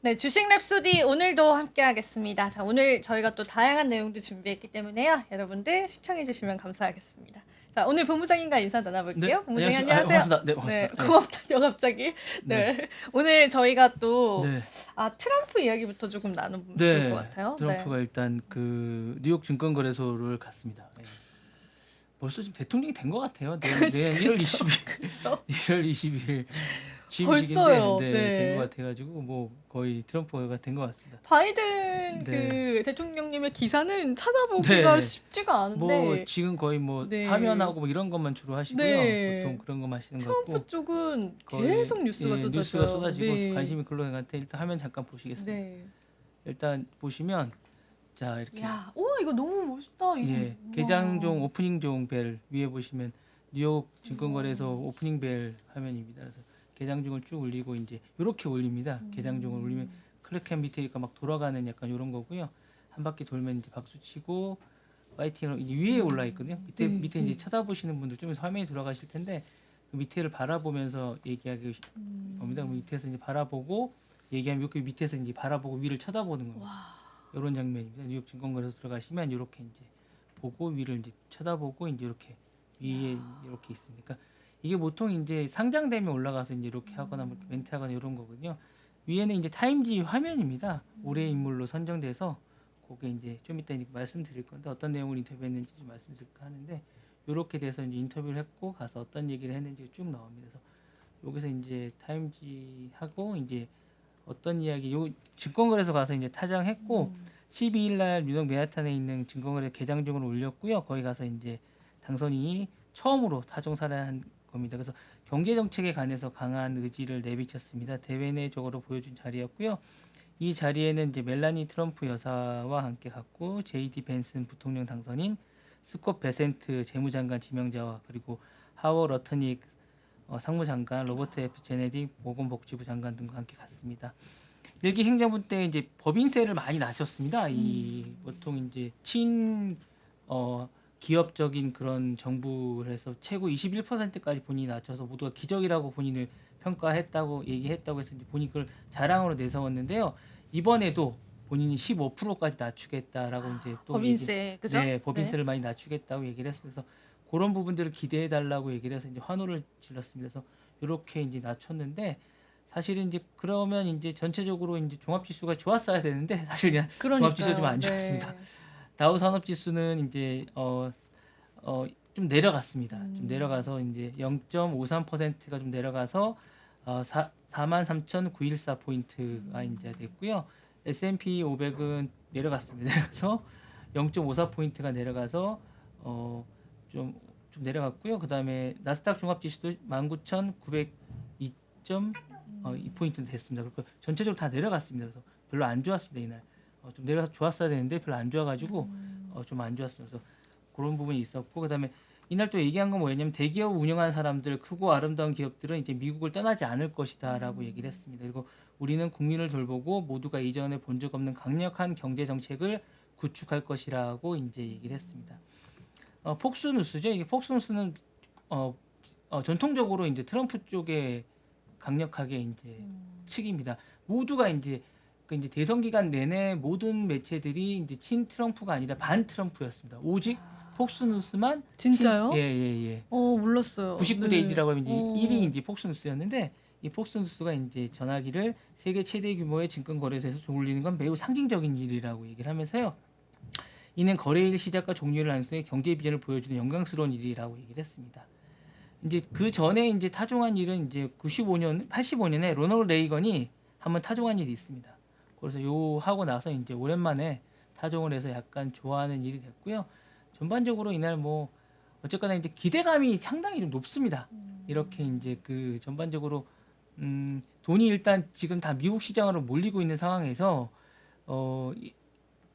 네, 주식 랩소디 오늘도 함께 하겠습니다. 자, 오늘 저희가 또 다양한 내용도 준비했기 때문에요. 여러분들 시청해 주시면 감사하겠습니다. 자, 오늘 본부장님과 인사 네, 나눠볼게요. 본부장님 안녕하세요. 안녕하세요. 반갑습니다. 네, 네, 반갑습니다. 네, 고맙다요 갑자기. 네, 네, 오늘 저희가 또 네, 트럼프 이야기부터 조금 나눠보면 좋을 것 네. 같아요. 네. 트럼프가 일단 그 뉴욕 증권거래소를 갔습니다. 네. 벌써 지금 대통령이 된 것 같아요. 내년 1월 20일, 그렇죠. 1월 20일 벌써요. 취임식인데 된 것 네. 같아가지고 뭐 거의 트럼프가 된 것 같습니다. 바이든 네, 그 대통령님의 기사는 찾아보기가 네. 쉽지가 뭐 않은데, 지금 거의 뭐 네. 사면하고 뭐 이런 것만 주로 하시고요. 보통 네. 그런 것만 하시는 것 트럼프 같고 쪽은 거의 계속 뉴스가 뉴스가 쏟아져요. 쏟아지고 네. 관심이 글로 가는데 일단 화면 잠깐 보시겠습니다. 네. 일단 보시면 자 이렇게 야, 우와, 이거 너무 멋있다. 이거, 우와. 개장종 오프닝종 벨 위에 보시면 뉴욕 증권거래소 우와. 오프닝 벨 화면입니다. 그래서 개장종을 쭉 올리고 이제 이렇게 올립니다. 개장종을 올리면 음. 클릭한 밑에 막 돌아가는 약간 이런 거고요. 한 바퀴 돌면 이제 박수 치고 파이팅으로 이제 위에 올라 있거든요. 네, 밑에 이제 네. 쳐다보시는 분들 좀 화면이 돌아가실 텐데 그 밑에를 바라보면서 얘기하기 겁니다. 음. 밑에서 이제 바라보고 얘기하면 여기 밑에서 이제 바라보고 위를 쳐다보는 겁니다. 와. 이런 장면입니다. 뉴욕 증권거래소 들어가시면 이렇게 이제 보고 위를 이제 쳐다보고 이제 이렇게 위에 이렇게 있습니다. 그러니까 이게 보통 이제 상장되면 올라가서 이제 이렇게 하거나 뭐 멘트하거나 이런 거거든요. 위에는 이제 타임지 화면입니다. 올해의 인물로 선정돼서 그게 이제 좀 이따 이제 말씀드릴 건데 어떤 내용을 인터뷰했는지 좀 말씀드릴까 하는데 이렇게 돼서 이제 인터뷰를 했고 가서 어떤 얘기를 했는지 쭉 나옵니다. 그래서 여기서 이제 타임지 하고 이제 어떤 이야기 요 증권거래소 가서 이제 타장했고 12일 날 뉴욕 맨하탄에 있는 증권거래 개장중을 올렸고요. 거기 가서 이제 당선인이 처음으로 타종 살아한 겁니다. 그래서 경제 정책에 관해서 강한 의지를 내비쳤습니다. 대외내적으로 보여준 자리였고요. 이 자리에는 이제 멜라니 트럼프 여사와 함께 갔고 제이디 벤슨 부통령 당선인, 스콧 베센트 재무장관 지명자와 그리고 하워 러터닉 상무장관, 로버트 F 제네딕 보건복지부 장관 등과 함께 갔습니다. 일기 행정부 때 이제 법인세를 많이 낮췄습니다. 이 보통 이제 기업적인 그런 정부에서 최고 21%까지 본인이 낮춰서 모두가 기적이라고 본인을 평가했다고 얘기했다고 해서 이제 본인이 그걸 자랑으로 내세웠는데요. 이번에도 본인이 15%까지 낮추겠다라고 이제 또 법인세, 그죠? 네, 법인세를 많이 낮추겠다고 얘기를 했습니다. 그래서 그런 부분들을 기대해 달라고 얘기를 해서 이제 환호를 질렀습니다. 그래서 이렇게 이제 낮췄는데 사실은 이제 그러면 이제 전체적으로 이제 종합지수가 좋았어야 되는데 사실 그냥 종합지수가 좀 그러니까요. 안 좋았습니다. 네. 다우 산업지수는 이제 좀 내려갔습니다. 좀 음. 내려가서 이제 0.53%가 좀 내려가서 43,914 포인트가 이제 됐고요. S&P 500은 내려갔습니다. 내려가서 0.54 포인트가 내려가서 좀 내려갔고요. 그다음에 나스닥 종합지수도 19,902.2포인트 됐습니다. 그리고 전체적으로 다 내려갔습니다. 그래서 별로 안 좋았습니다. 이날 좀 내려가서 좋았어야 되는데 별로 안 좋아가지고 좀 안 좋았어요. 그래서 그런 부분이 있었고 그다음에 이날 또 얘기한 건 뭐였냐면 대기업 운영하는 사람들 크고 아름다운 기업들은 이제 미국을 떠나지 않을 것이다라고 얘기를 했습니다. 그리고 우리는 국민을 돌보고 모두가 이전에 본 적 없는 강력한 경제 정책을 구축할 것이라고 이제 얘기를 했습니다. 폭스뉴스죠. 이게 폭스뉴스는 전통적으로 이제 트럼프 쪽에 강력하게 이제 측입니다. 모두가 이제 그 이제 대선 기간 내내 모든 매체들이 이제 친 트럼프가 아니라 반 트럼프였습니다. 오직 폭스뉴스만 진짜요? 예예예. 몰랐어요. 99대 1이라고 하면 이제 1위 어. 이제 폭스뉴스였는데 이 폭스뉴스가 이제 전화기를 세계 최대 규모의 증권 거래소에서 돌리는 건 매우 상징적인 일이라고 얘기를 하면서요. 이는 거래일 시작과 종료를 안수해 경제 비전을 보여주는 영광스러운 일이라고 얘기를 했습니다. 이제 그 전에 이제 타종한 일은 이제 85년에 로널드 레이건이 한번 타종한 일이 있습니다. 그래서 요 하고 나서 이제 오랜만에 타종을 해서 약간 좋아하는 일이 됐고요. 전반적으로 이날 뭐 어쨌거나 이제 기대감이 상당히 좀 높습니다. 이렇게 이제 그 전반적으로 돈이 일단 지금 다 미국 시장으로 몰리고 있는 상황에서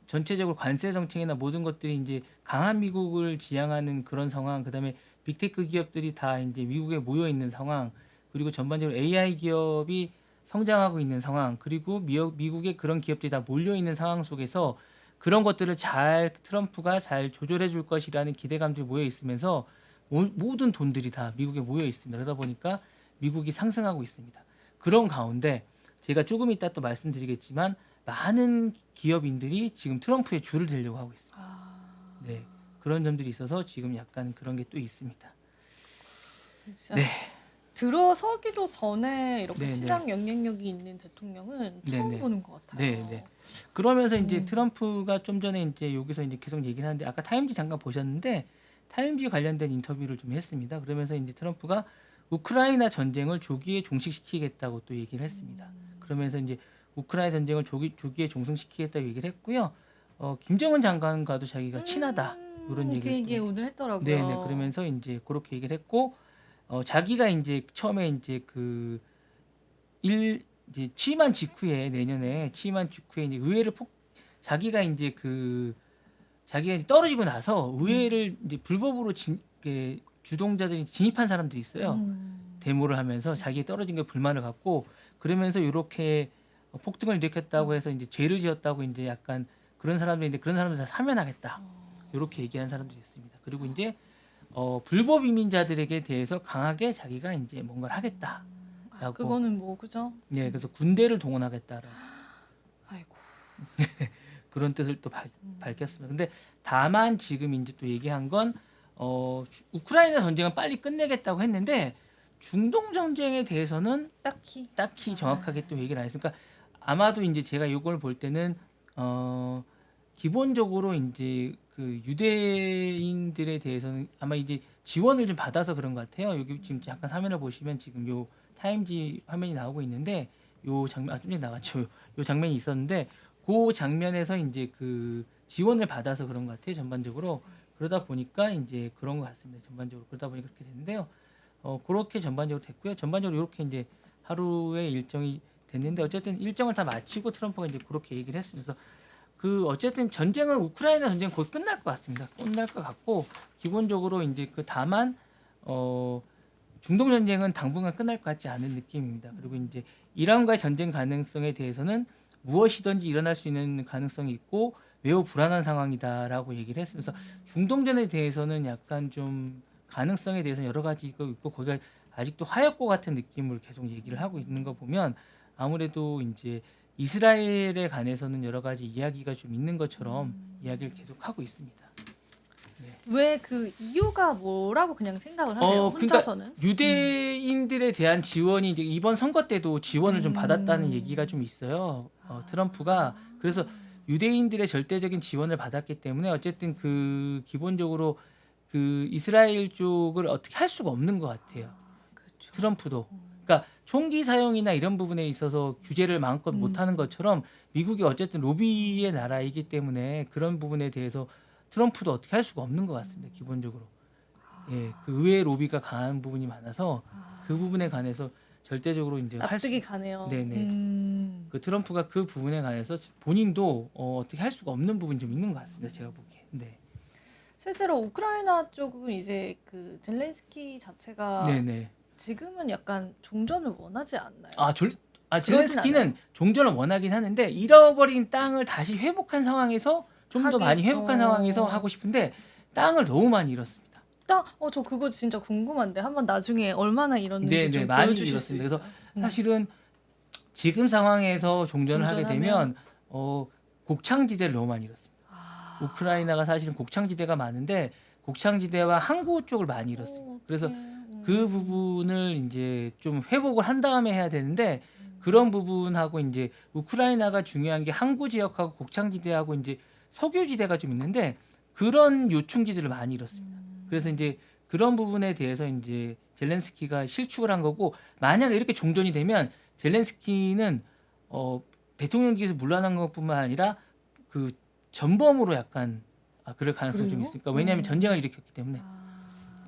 전체적으로 관세 정책이나 모든 것들이 이제 강한 미국을 지향하는 그런 상황, 그다음에 빅테크 기업들이 다 이제 미국에 모여 있는 상황, 그리고 전반적으로 AI 기업이 성장하고 있는 상황, 그리고 미국의 그런 기업들이 다 몰려 있는 상황 속에서 그런 것들을 잘 트럼프가 잘 조절해 줄 것이라는 기대감들이 모여 있으면서 모든 돈들이 다 미국에 모여 있습니다. 그러다 보니까 미국이 상승하고 있습니다. 그런 가운데 제가 조금 이따 또 말씀드리겠지만 많은 기업인들이 지금 트럼프의 줄을 들려고 하고 있습니다. 네, 그런 점들이 있어서 지금 약간 그런 게 또 있습니다. 진짜 네. 들어서기도 전에 이렇게 네, 시장 영향력이 있는 대통령은 처음 네. 보는 것 같아요. 네, 네. 그러면서 이제 음. 트럼프가 좀 전에 이제 여기서 이제 계속 얘기를 하는데 아까 타임지 잠깐 보셨는데 타임지 관련된 인터뷰를 좀 했습니다. 그러면서 이제 트럼프가 우크라이나 전쟁을 조기에 종식시키겠다고 또 얘기를 했습니다. 그러면서 이제 우크라이나 전쟁을 조기에 종식시키겠다고 얘기를 했고요. 김정은 장관과도 자기가 친하다 이런 그 얘기를 얘기 또 오늘 했더라고요. 네네 그러면서 이제 그렇게 얘기를 했고 자기가 이제 처음에 이제 이제 취임한 직후에 내년에 취임한 직후에 이제 자기가 이제 자기가 이제 떨어지고 나서 의회를 이제 불법으로 주동자들이 진입한 사람들이 있어요. 데모를 하면서 자기 떨어진 게 불만을 갖고 그러면서 이렇게 폭등을 일으켰다고 해서 이제 죄를 지었다고 이제 약간 그런 사람들 다 사면하겠다 이렇게 얘기한 사람들이 있습니다. 그리고 이제 불법 이민자들에게 대해서 강하게 자기가 이제 뭔가를 하겠다. 라고. 그거는 뭐 그죠? 네, 그래서 군대를 동원하겠다라고 아이고. 그런 뜻을 또 밝혔습니다. 근데 다만 지금 이제 또 얘기한 건 우크라이나 전쟁은 빨리 끝내겠다고 했는데 중동 전쟁에 대해서는 딱히 정확하게 또 얘기를 안 했으니까 아마도 이제 제가 이걸 볼 때는 기본적으로 이제 그 유대인들에 대해서는 아마 이제 지원을 좀 받아서 그런 것 같아요. 여기 지금 잠깐 화면을 보시면 지금 요 타임지 화면이 나오고 있는데 요 장면 좀 전에 나왔죠. 요 장면이 있었는데 그 장면에서 이제 그 지원을 받아서 그런 것 같아요. 전반적으로 그러다 보니까 이제 그런 것 같습니다. 전반적으로 그러다 보니까 그렇게 됐는데요. 그렇게 전반적으로 됐고요. 전반적으로 이렇게 이제 하루의 일정이 됐는데 어쨌든 일정을 다 마치고 트럼프가 이제 그렇게 얘기를 했으면서 어쨌든 전쟁은 우크라이나 전쟁 거의 끝날 것 같습니다. 끝날 것 같고 기본적으로 이제 다만 중동 전쟁은 당분간 끝날 것 같지 않은 느낌입니다. 그리고 이제 이란과의 전쟁 가능성에 대해서는 무엇이든지 일어날 수 있는 가능성이 있고 매우 불안한 상황이다라고 얘기를 했으면서 중동전에 대해서는 약간 좀 가능성에 대해서는 여러 가지가 있고 거기가 아직도 화약고 같은 느낌을 계속 얘기를 하고 있는 거 보면 아무래도 이제 이스라엘에 관해서는 여러 가지 이야기가 좀 있는 것처럼 이야기를 계속 하고 있습니다. 왜 그 이유가 뭐라고 그냥 생각을 하세요? 혼자서는? 그러니까 유대인들에 대한 지원이 이제 이번 선거 때도 지원을 좀 받았다는 얘기가 좀 있어요. 트럼프가 그래서 유대인들의 절대적인 지원을 받았기 때문에 어쨌든 기본적으로 이스라엘 쪽을 어떻게 할 수가 없는 것 같아요. 그렇죠. 트럼프도. 그러니까 총기 사용이나 이런 부분에 있어서 규제를 마음껏 못하는 것처럼 미국이 어쨌든 로비의 나라이기 때문에 그런 부분에 대해서 트럼프도 어떻게 할 수가 없는 것 같습니다. 기본적으로. 예, 의회 로비가 강한 부분이 많아서 그 부분에 관해서 절대적으로 이제 납득이 가네요. 네네. 트럼프가 그 부분에 관해서 본인도 어떻게 할 수가 없는 부분이 좀 있는 것 같습니다. 제가 보기에. 네. 실제로 우크라이나 쪽은 이제 그 젤렌스키 자체가 네네. 지금은 약간 종전을 원하지 않나요? 젤렌스키는 종전을 원하긴 하는데 잃어버린 땅을 다시 회복한 상황에서 좀 더 많이 회복한 상황에서 하고 싶은데 땅을 너무 많이 잃었습니다. 저 그거 진짜 궁금한데 한번 나중에 얼마나 잃었는지 네네, 좀 많이 보여주실 잃었습니다. 수 있어요? 그래서 사실은 지금 상황에서 종전을 하게 되면 곡창지대를 너무 많이 잃었습니다. 우크라이나가 사실은 곡창지대가 많은데 곡창지대와 항구 쪽을 많이 잃었습니다. 그래서 그 부분을 이제 좀 회복을 한 다음에 해야 되는데 그런 부분하고 이제 우크라이나가 중요한 게 항구 지역하고 곡창지대하고 이제 석유지대가 좀 있는데 그런 요충지들을 많이 잃었습니다. 그래서 이제 그런 부분에 대해서 이제 젤렌스키가 실축을 한 거고 만약에 이렇게 종전이 되면 젤렌스키는 대통령직에서 물러난 것뿐만 아니라 전범으로 약간 그럴 가능성이 좀 있으니까 왜냐하면 전쟁을 일으켰기 때문에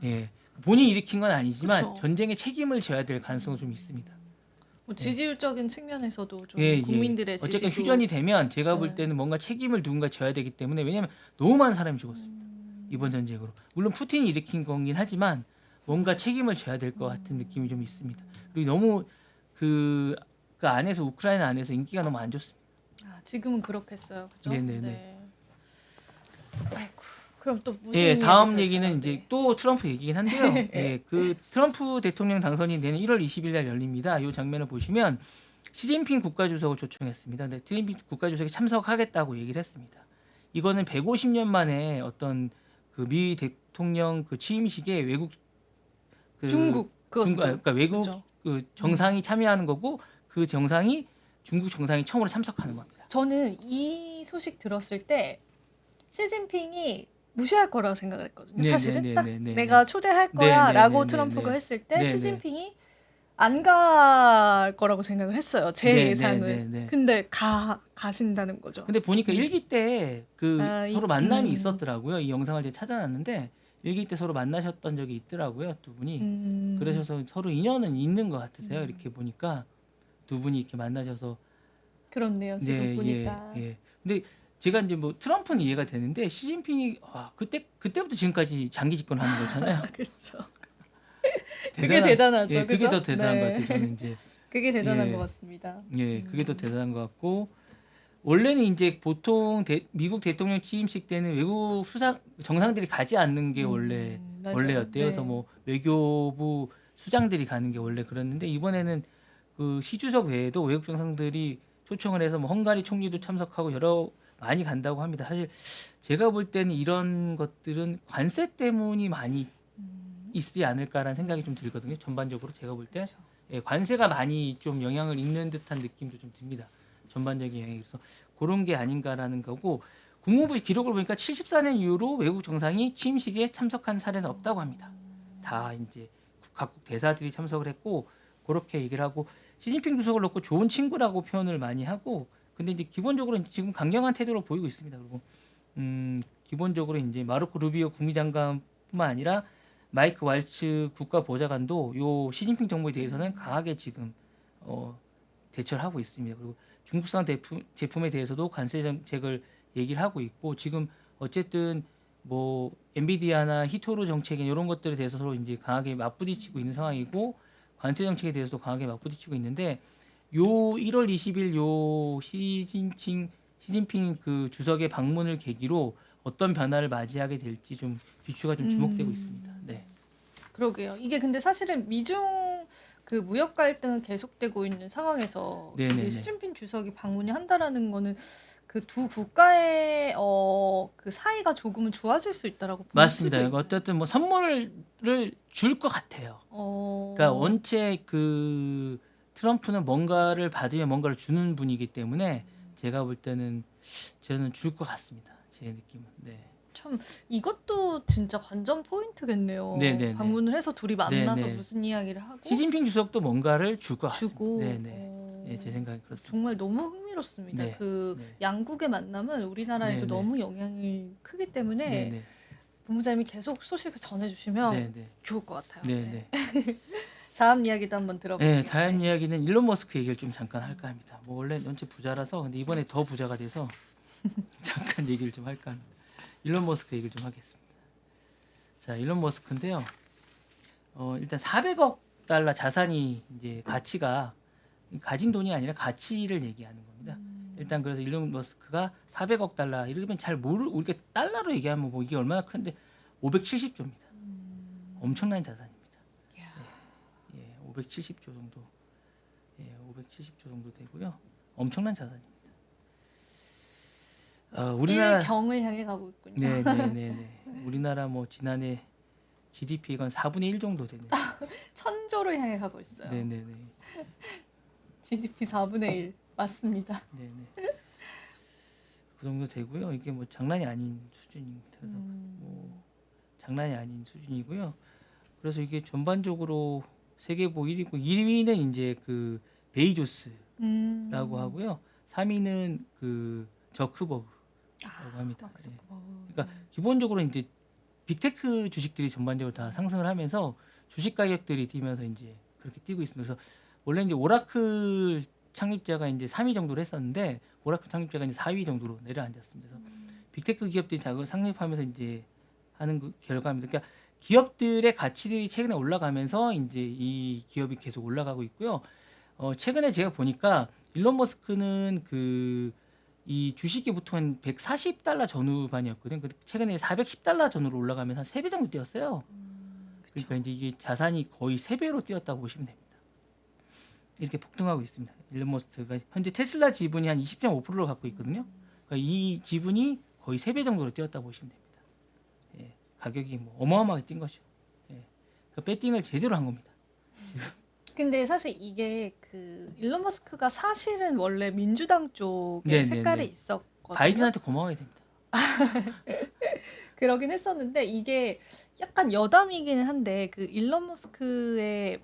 예 본인이 일으킨 건 아니지만 그쵸. 전쟁의 책임을 져야 될 가능성은 좀 있습니다. 뭐 지지율적인 측면에서도 좀 예. 국민들의 지지도 어쨌든 휴전이 되면 제가 볼 때는 뭔가 책임을 누군가 져야 되기 때문에 왜냐하면 너무 많은 사람이 죽었습니다. 이번 전쟁으로. 물론 푸틴이 일으킨 거긴 하지만 뭔가 책임을 져야 될 것 같은 느낌이 좀 있습니다. 그리고 너무 그 안에서 우크라이나 안에서 인기가 너무 안 좋습니다. 지금은 그렇겠어요. 그죠? 네네네. 네. 아이고. 그럼 또 무슨 예, 다음 이야기 얘기는 될까요? 이제 또 트럼프 얘기긴 한데요. 예, 트럼프 대통령 당선이 내년 1월 20일 날 열립니다. 이 장면을 보시면 시진핑 국가주석을 초청했습니다. 근데 시진핑 국가주석이 참석하겠다고 얘기를 했습니다. 이거는 150년 만에 어떤 그 미 대통령 그 취임식에 외국 그 중국 그것도 그러니까 외국 그죠. 그 정상이 참여하는 거고 그 정상이 중국 정상이 처음으로 참석하는 겁니다. 저는 이 소식 들었을 때 시진핑이 무시할 거라고 생각을 했거든요. 사실은 딱 내가 초대할 거야라고 트럼프가 했을 때 시진핑이 안 갈 거라고 생각을 했어요. 제 예상은. 근데 가신다는 거죠. 근데 보니까 일기 때 그 서로 만남이 음. 있었더라고요. 이 영상을 제가 찾아놨는데 일기 때 서로 만나셨던 적이 있더라고요. 두 분이. 그러셔서 서로 인연은 있는 것 같으세요. 이렇게 보니까 두 분이 이렇게 만나셔서 그렇네요. 지금 보니까. 예. 근데 제가 이제 뭐 트럼프는 이해가 되는데 시진핑이 그때부터 지금까지 장기 집권하는 거잖아요. 그렇죠. 그게 대단하죠. 예, 그게 그죠? 더 대단한 네. 것 같아요. 저는 이제 그게 대단한 예. 것 같습니다. 예, 그게 더 대단한 것 같고 원래는 이제 보통 미국 대통령 취임식 때는 외국 정상들이 가지 않는 게 맞아요. 원래였대요. 네. 그래서 뭐 외교부 수장들이 가는 게 원래 그랬는데 이번에는 그 시주석 외에도 외국 정상들이 초청을 해서 뭐 헝가리 총리도 참석하고 많이 간다고 합니다. 사실 제가 볼 때는 이런 것들은 관세 때문이 많이 있지 않을까라는 생각이 좀 들거든요. 전반적으로 제가 볼 때 그렇죠. 예, 관세가 많이 좀 영향을 있는 듯한 느낌도 좀 듭니다. 전반적인 영향이 있어 그런 게 아닌가라는 거고 국무부 기록을 보니까 74년 이후로 외국 정상이 취임식에 참석한 사례는 없다고 합니다. 다 이제 각국 대사들이 참석을 했고 그렇게 얘기를 하고 시진핑 주석을 놓고 좋은 친구라고 표현을 많이 하고 근데 이제 기본적으로 지금 강경한 태도를 보이고 있습니다. 그리고 기본적으로 이제 마르코 루비오 국무장관뿐만 아니라 마이크 왈츠 국가보좌관도 요 시진핑 정부에 대해서는 강하게 지금 대처를 하고 있습니다. 그리고 중국산 제품에 대해서도 관세 정책을 얘기를 하고 있고 지금 어쨌든 뭐 엔비디아나 히토루 정책 이런 것들에 대해서 서로 이제 강하게 맞부딪히고 있는 상황이고 관세 정책에 대해서도 강하게 맞부딪히고 있는데 요 1월 20일 요 시진핑 그 주석의 방문을 계기로 어떤 변화를 맞이하게 될지 좀 귀추가 좀 주목되고 있습니다. 네. 그러게요. 이게 근데 사실은 미중 그 무역 갈등은 계속되고 있는 상황에서 네네네. 시진핑 주석이 방문이 한다라는 거는 그 두 국가의 그 사이가 조금은 좋아질 수 있다라고 볼 맞습니다. 수도 어쨌든 뭐 선물을 줄 것 같아요. 그러니까 원체 그 트럼프는 뭔가를 받으면 뭔가를 주는 분이기 때문에 제가 볼 때는 저는 줄 것 같습니다. 제 느낌은. 네. 참 이것도 진짜 관전 포인트겠네요. 네네네. 방문을 해서 둘이 만나서 네네. 무슨 이야기를 하고 시진핑 주석도 뭔가를 줄 것 같습니다. 주고 네네. 예, 제 생각이 그렇습니다. 정말 너무 흥미롭습니다. 네. 그 네. 양국의 만남은 우리나라에도 네네. 너무 영향이 크기 때문에 네네. 본부장님이 계속 소식을 전해주시면 네네. 좋을 것 같아요. 네네. 다음 이야기도 한번 들어볼게요. 네, 다음 이야기는 일론 머스크 얘기를 좀 잠깐 할까 합니다. 뭐 원래 전체 부자라서 근데 이번에 더 부자가 돼서 잠깐 얘기를 좀 할까 합니다. 일론 머스크 얘기를 좀 하겠습니다. 자, 일론 머스크인데요. 일단 400억 달러 자산이 이제 가치가 가진 돈이 아니라 가치를 얘기하는 겁니다. 일단 그래서 일론 머스크가 400억 달러 이러면 우리가 달러로 얘기하면 뭐 이게 얼마나 큰데 570조입니다. 엄청난 자산입니다. 예, 570조 정도. 예, 570조 정도 되고요. 엄청난 자산입니다. 우리나라 일경을 향해 가고 있군요. 네. 우리나라 뭐 지난해 GDP가 4분의 1 정도 되는. 천조를 향해 가고 있어요. 네네네. GDP 4분의 1 맞습니다. 네네. 그 정도 되고요. 이게 뭐 장난이 아닌 수준입니다. 그래서 뭐 장난이 아닌 수준이고요. 그래서 이게 전반적으로 세계보 1위고 1위는 이제 그 베이조스라고 하고요. 3위는 그 저크버그라고 합니다. 네. 그러니까 기본적으로 이제 빅테크 주식들이 전반적으로 다 상승을 하면서 주식 가격들이 뛰면서 이제 그렇게 뛰고 있습니다. 그래서 원래 이제 오라클 창립자가 이제 3위 정도로 했었는데 오라클 창립자가 이제 4위 정도로 내려앉았습니다. 그래서 빅테크 기업들이 상립하면서 이제 하는 그 결과입니다. 그러니까 기업들의 가치들이 최근에 올라가면서 이제 이 기업이 계속 올라가고 있고요. 최근에 제가 보니까 일론 머스크는 이 주식이 보통 한 140달러 전후반이었거든요. 최근에 410달러 전후로 올라가면서 한 3배 정도 뛰었어요. 그러니까 이제 이게 자산이 거의 3배로 뛰었다고 보시면 됩니다. 이렇게 폭등하고 있습니다. 일론 머스크가 현재 테슬라 지분이 한 20.5%를 갖고 있거든요. 그러니까 이 지분이 거의 3배 정도로 뛰었다 보시면 됩니다. 예, 가격이 뭐 어마어마하게 뛴 거죠. 예, 그 배팅을 제대로 한 겁니다. 근데 사실 이게 그 일론 머스크가 사실은 원래 민주당 쪽에 네네네. 색깔이 있었거든요. 바이든한테 고마워야 됩니다. 그러긴 했었는데 이게 약간 여담이기는 한데 그 일론 머스크의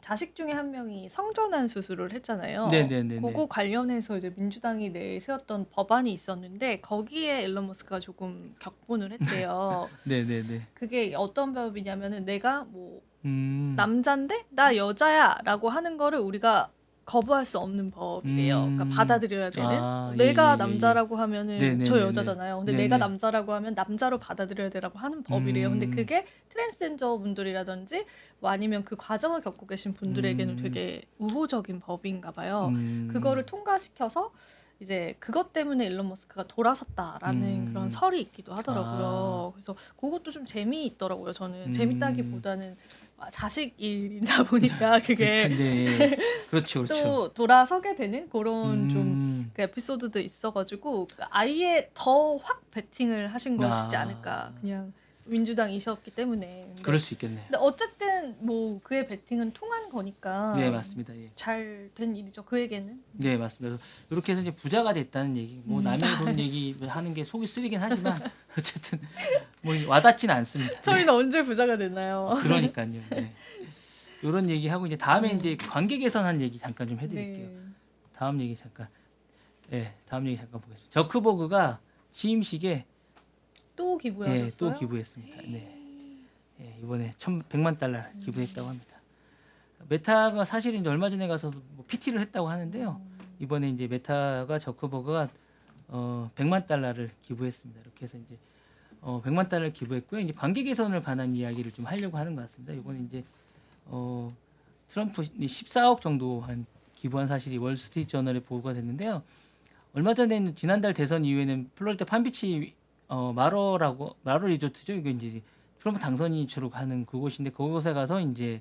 자식 중에 한 명이 성전환 수술을 했잖아요. 네네네네. 그거 관련해서 이제 민주당이 내세웠던 법안이 있었는데 거기에 일론 머스크가 조금 격분을 했대요. 네네네. 그게 어떤 법이냐면은 내가 뭐 음. 남잔데 나 여자야라고 하는 거를 우리가 거부할 수 없는 법이래요. 그러니까 받아들여야 되는. 아, 내가 예, 예, 예. 남자라고 하면은 네네네네. 저 여자잖아요. 근데 네네. 내가 남자라고 하면 남자로 받아들여야 되라고 하는 법이래요. 근데 그게 트랜스젠더 분들이라든지 뭐 아니면 그 과정을 겪고 계신 분들에게는 되게 우호적인 법인가 봐요. 그거를 통과시켜서 이제 그것 때문에 일론 머스크가 돌아섰다라는 그런 설이 있기도 하더라고요. 그래서 그것도 좀 재미있더라고요. 저는 재밌다기보다는 자식 일이다 보니까 그게 네. 그렇죠, 그렇죠. 또 돌아서게 되는 그런 좀 그 에피소드도 있어가지고 아예 더 확 배팅을 하신 것이지 않을까. 그냥 민주당이셨기 때문에. 그럴 수 있겠네요. 근데 어쨌든 뭐 그의 배팅은 통한 거니까 네, 맞습니다. 예. 잘 된 일이죠. 그에게는. 네, 맞습니다. 그래서 이렇게 해서 이제 부자가 됐다는 얘기, 뭐 남의 돈 얘기 하는 게 속이 쓰리긴 하지만 어쨌든 뭐 와닿지는 않습니다. 저희는 언제 부자가 됐나요? 그러니까요. 네. 이런 얘기 하고 이제 다음에 이제 관계 개선한 얘기 잠깐 좀 해드릴게요. 네. 다음 얘기 잠깐. 네, 다음 얘기 잠깐 보겠습니다. 저크버그가 취임식에 또 기부하셨어요? 네, 또 기부했습니다. 네. 네, 이번에 1,100만 달러 기부했다고 합니다. 메타가 사실은 이제 얼마 전에 가서 뭐 PT를 했다고 하는데요. 이번에 이제 메타가 저크버그가 100만 달러를 기부했습니다. 이렇게 해서 이제 100만 달러를 기부했고요. 이제 관계 개선을 관한 이야기를 좀 하려고 하는 것 같습니다. 이번에 이제 트럼프 14억 정도 한 기부한 사실이 월스트리트 저널에 보고가 됐는데요. 얼마 전에는 지난달 대선 이후에는 플로리다 판비치 마로 리조트죠. 이거 이제 트럼프 당선인이 주로 가는 그곳인데 그곳에 가서 이제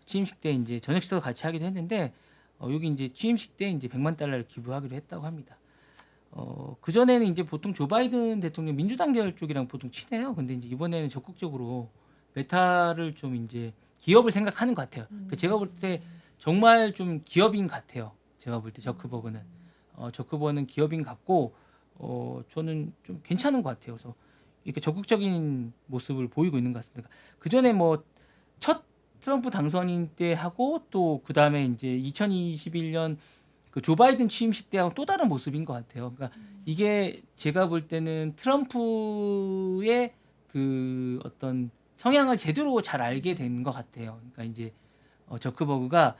취임식 때 이제 저녁 식사도 같이 하기도 했는데 여기 이제 취임식 때 이제 100만 달러를 기부하기로 했다고 합니다. 그 전에는 이제 보통 조 바이든 대통령 민주당 계열 쪽이랑 보통 친해요. 근데 이제 이번에는 적극적으로 메타를 좀 이제 기업을 생각하는 것 같아요. 그러니까 제가 볼 때 정말 좀 기업인 것 같아요. 제가 볼 때 저크버그는 저크버그는 기업인 것 같고 저는 좀 괜찮은 것 같아요. 그래서 이렇게 적극적인 모습을 보이고 있는 것 같습니다. 그 전에 뭐 첫 트럼프 당선인 때 하고 또 그 다음에 이제 2021년 그 조 바이든 취임식 때하고 또 다른 모습인 것 같아요. 그러니까 이게 제가 볼 때는 트럼프의 그 어떤 성향을 제대로 잘 알게 된 것 같아요. 그러니까 이제 저크버그가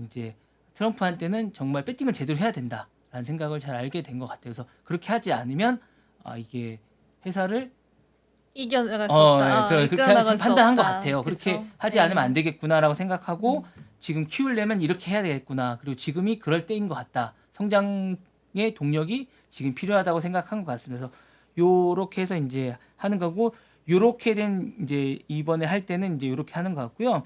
이제 트럼프한테는 정말 배팅을 제대로 해야 된다라는 생각을 잘 알게 된 것 같아요. 그래서 그렇게 하지 않으면 이게 회사를 이겨나갈 수 없다. 그렇게 이끌어나갈 수 판단한 것 없다. 같아요. 그렇게 그쵸? 하지 네. 않으면 안 되겠구나라고 생각하고 지금 키우려면 이렇게 해야 되겠구나. 그리고 지금이 그럴 때인 것 같다. 성장의 동력이 지금 필요하다고 생각한 것 같습니다. 그래서 요렇게 해서 이제 하는 거고 요렇게 된 이제 이번에 할 때는 이제 요렇게 하는 것 같고요.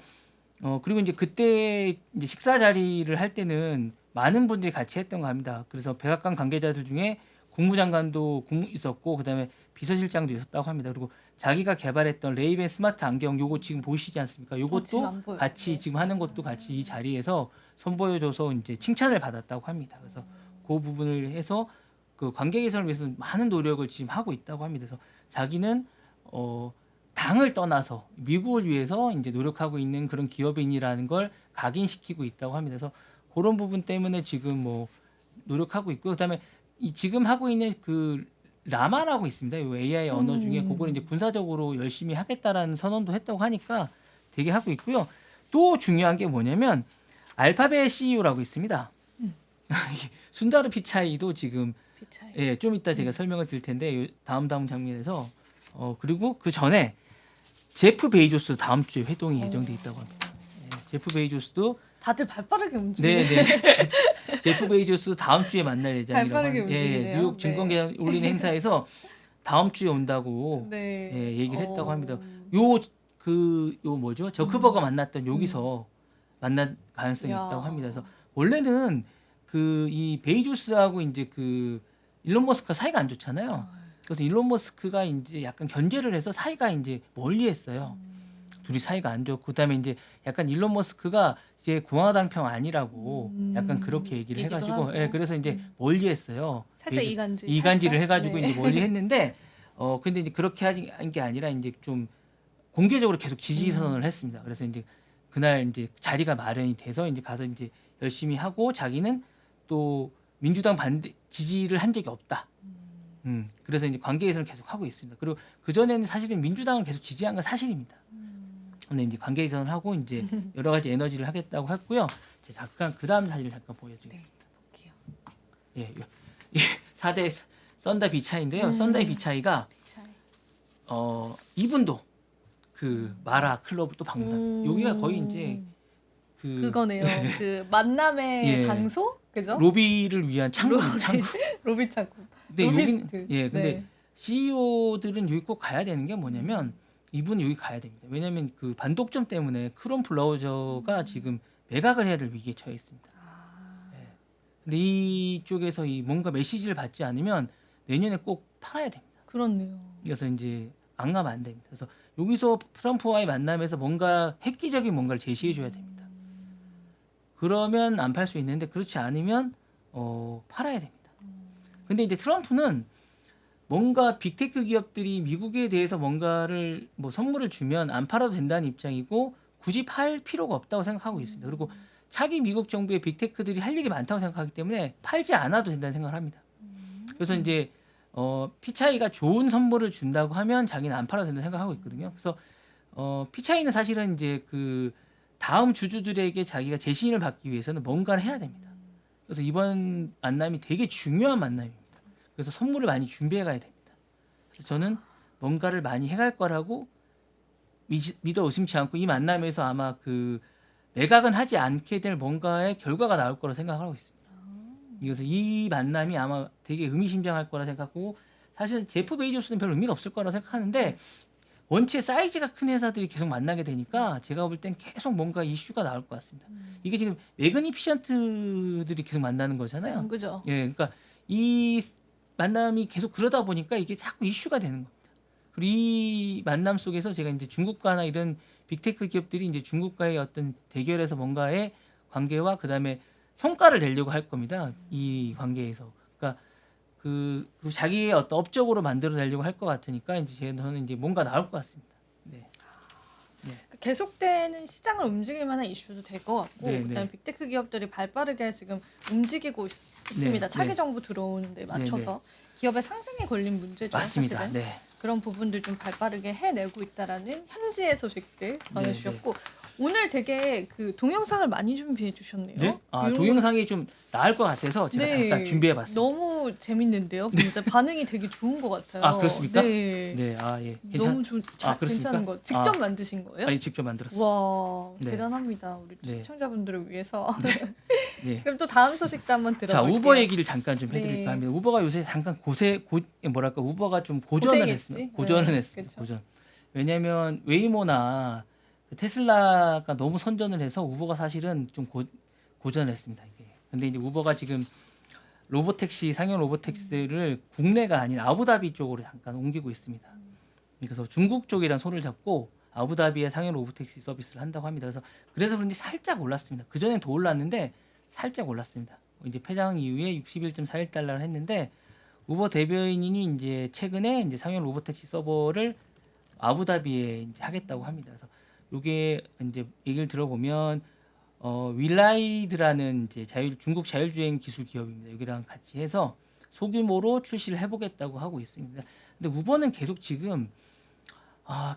그리고 이제 그때 이제 식사 자리를 할 때는 많은 분들이 같이 했던 거 합니다. 그래서 백악관 관계자들 중에 국무장관도 있었고 그다음에 비서실장도 있었다고 합니다. 그리고 자기가 개발했던 레이벤 스마트 안경 요거 지금 보이시지 않습니까? 지금 요것도 안 보여요. 같이 네. 지금 하는 것도 같이 이 자리에서 선보여줘서 이제 칭찬을 받았다고 합니다. 그래서 그 부분을 해서 그 관계 개선을 위해서 많은 노력을 지금 하고 있다고 합니다. 그래서 자기는 당을 떠나서 미국을 위해서 이제 노력하고 있는 그런 기업인이라는 걸 각인시키고 있다고 합니다. 그래서 그런 부분 때문에 지금 뭐 노력하고 있고 그다음에 지금 하고 있는 그 라마라고 있습니다. 이 AI 언어 중에 그걸 이제 군사적으로 열심히 하겠다라는 선언도 했다고 하니까 되게 하고 있고요. 또 중요한 게 뭐냐면 알파벳 CEO라고 있습니다. 순다르 피차이도 지금 피차이. 좀 이따 제가 설명을 드릴 텐데 다음 장면에서 그리고 그 전에 제프 베이조스 다음 주에 회동이 예정돼 있다고 합니다. 제프 베이조스도 다들 발빠르게 움직이네. 네. 제프 베이조스 다음 주에 만날 예정이라고 발빠르게 하는데 움직이네요. 뉴욕 증권계 올리는 행사에서 다음 주에 온다고 네. 얘기를 했다고 합니다. 요 뭐죠? 저크버거 만났던 여기서 만날 가능성이 야. 있다고 합니다. 그래서 원래는 그 이 베이조스하고 이제 그 일론 머스크가 사이가 안 좋잖아요. 그래서 일론 머스크가 이제 약간 견제를 해서 사이가 이제 멀리했어요. 둘이 사이가 안 좋고 그다음에 이제 약간 일론 머스크가 이제 공화당 편 아니라고 약간 그렇게 얘기를 얘기도 해가지고 하고. 예, 그래서 이제 멀리했어요. 살짝 베이조스. 이간질. 이간질을 살짝. 해가지고 네. 이제 멀리했는데 근데 이제 그렇게 한 게 아니라 이제 좀 공개적으로 계속 지지 선언을 했습니다. 그래서 이제 그날 이제 자리가 마련이 돼서 이제 가서 이제 열심히 하고 자기는 또 민주당 반대 지지를 한 적이 없다. 그래서 이제 관계 개선을 계속 하고 있습니다. 그리고 그 전에는 사실은 민주당을 계속 지지한 건 사실입니다. 근데 이제 관계 개선을 하고 이제 여러 가지 에너지를 하겠다고 했고요. 제가 잠깐 그 다음 사진을 잠깐 보여드리겠습니다. 볼게요. 예, 이 4대 썬다 비차이인데요. 썬다의 비차이가 이분도 그 마라 클럽을 또 방문합니다. 여기가 거의 이제 그거네요. 그 만남의 예. 장소? 그죠? 로비를 위한 창구입니다. 창구. 로비 창구. 근데 로비스트. 여기는 근데 네. CEO들은 여기 꼭 가야 되는 게 뭐냐면 이분은 여기 가야 됩니다. 왜냐하면 그 반독점 때문에 크롬 브라우저가 지금 매각을 해야 될 위기에 처해 있습니다. 예. 근데 이쪽에서 이 뭔가 메시지를 받지 않으면 내년에 꼭 팔아야 됩니다. 그렇네요. 그래서 이제 안 가면 안 됩니다. 그래서 여기서 트럼프와의 만남에서 뭔가 획기적인 뭔가를 제시해 줘야 됩니다. 그러면 안 팔 수 있는데 그렇지 않으면 팔아야 됩니다. 근데 이제 트럼프는 뭔가 빅테크 기업들이 미국에 대해서 뭔가를 뭐 선물을 주면 안 팔아도 된다는 입장이고 굳이 팔 필요가 없다고 생각하고 있습니다. 그리고 차기 미국 정부의 빅테크들이 할 일이 많다고 생각하기 때문에 팔지 않아도 된다는 생각을 합니다. 그래서 이제 피차이가 좋은 선물을 준다고 하면 자기는 안 팔아도 된다고 생각하고 있거든요. 그래서 피차이는 사실은 이제 그 다음 주주들에게 자기가 재신임을 받기 위해서는 뭔가를 해야 됩니다. 그래서 이번 만남이 되게 중요한 만남입니다. 그래서 선물을 많이 준비해 가야 됩니다. 그래서 저는 뭔가를 많이 해갈 거라고 믿어 의심치 않고 이 만남에서 아마 그 매각은 하지 않게 될 뭔가의 결과가 나올 거라고 생각하고 있습니다. 그래서 이 만남이 아마 되게 의미심장할 거라 생각하고 사실 제프 베이조스는 별 의미가 없을 거라 생각하는데 원체 사이즈가 큰 회사들이 계속 만나게 되니까 제가 볼 땐 계속 뭔가 이슈가 나올 것 같습니다. 이게 지금 매그니피션트들이 계속 만나는 거잖아요. 그죠? 예, 그러니까 이 만남이 계속 그러다 보니까 이게 자꾸 이슈가 되는 겁니다. 그리고 이 만남 속에서 제가 이제 중국과나 이런 빅테크 기업들이 이제 중국과의 어떤 대결에서 뭔가의 관계와 그다음에 성과를 내려고 할 겁니다. 이 관계에서. 그러니까 그 자기의 어떤 업적으로 만들어내려고 할 것 같으니까 이제 저는 이제 뭔가 나올 것 같습니다. 네. 계속되는 시장을 움직일 만한 이슈도 될 것 같고 네, 그다음에 네. 빅테크 기업들이 발빠르게 지금 움직이고 있습니다. 네, 차기 네. 정부 들어오는 데 맞춰서 기업의 상승에 걸린 문제죠. 맞습니다. 사실은. 네. 그런 부분들 좀 발빠르게 해내고 있다라는 현지의 소식들 전해주셨고 오늘 되게 그 동영상을 많이 준비해 주셨네요. 네? 아, 이런 동영상이 좀 나을 것 같아서 제가 잠깐 준비해봤습니다. 너무 재밌는데요. 진짜 반응이 되게 좋은 것 같아요. 아, 그렇습니까? 네. 네, 아 예, 너무 그렇습니까? 괜찮은 거. 직접 만드신 거예요? 아니 직접 만들었습니다. 와 네. 대단합니다. 우리 또 네. 시청자분들을 위해서. 네. 그럼 또 다음 소식도 한번 자, 들어볼게요. 우버 얘기를 잠깐 좀 해드릴까 네. 합니다. 우버가 요새 잠깐 뭐랄까 우버가 좀 고전을 고생했지? 했습니다. 고전을 네, 했습니다. 그쵸. 고전. 왜냐하면 웨이모나 테슬라가 너무 선전을 해서 우버가 사실은 좀 고전을 했습니다. 이게. 근데 이제 우버가 지금 로보택시 상용 로보택시를 국내가 아닌 아부다비 쪽으로 잠깐 옮기고 있습니다. 그래서 중국 쪽이랑 손을 잡고 아부다비의 상용 로보택시 서비스를 한다고 합니다. 그래서 그런지 살짝 올랐습니다. 그 전엔 더 올랐는데 살짝 올랐습니다. 이제 폐장 이후에 61.41달러를 했는데 우버 대변인이 이제 최근에 이제 상용 로보택시 서버를 아부다비에 이제 하겠다고 합니다. 그래서 이게 이제 얘기를 들어보면 윌라이드라는 이제 중국 자율주행 기술 기업입니다. 여기랑 같이 해서 소규모로 출시를 해보겠다고 하고 있습니다. 근데 우버는 계속 지금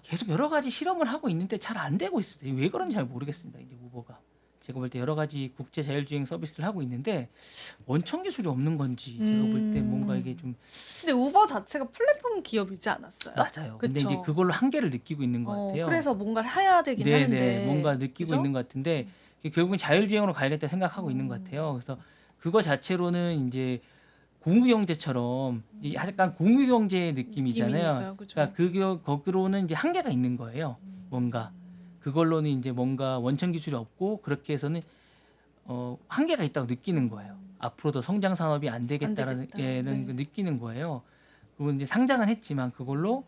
계속 여러 가지 실험을 하고 있는데 잘 안 되고 있습니다. 왜 그런지 잘 모르겠습니다. 이제 우버가 제가 볼 때 여러 가지 국제 자율주행 서비스를 하고 있는데 원천 기술이 없는 건지 제가 볼 때 뭔가 이게 좀 근데 우버 자체가 플랫폼 기업이지 않았어요? 맞아요. 근데 그쵸? 이제 그걸로 한계를 느끼고 있는 것 같아요. 그래서 뭔가를 해야 되긴 네, 하는데 네, 뭔가 느끼고 그죠? 있는 것 같은데 결국은 자율주행으로 가야겠다 생각하고 있는 것 같아요. 그래서 그거 자체로는 이제 공유경제처럼 약간 공유경제 느낌이잖아요. 그죠? 그러니까 거기로는 이제 한계가 있는 거예요. 뭔가 그걸로는 이제 뭔가 원천 기술이 없고 그렇게 해서는 한계가 있다고 느끼는 거예요. 앞으로도 성장 산업이 안 되겠다라는 되겠다. 예는 네. 느끼는 거예요. 그리고 이제 상장은 했지만 그걸로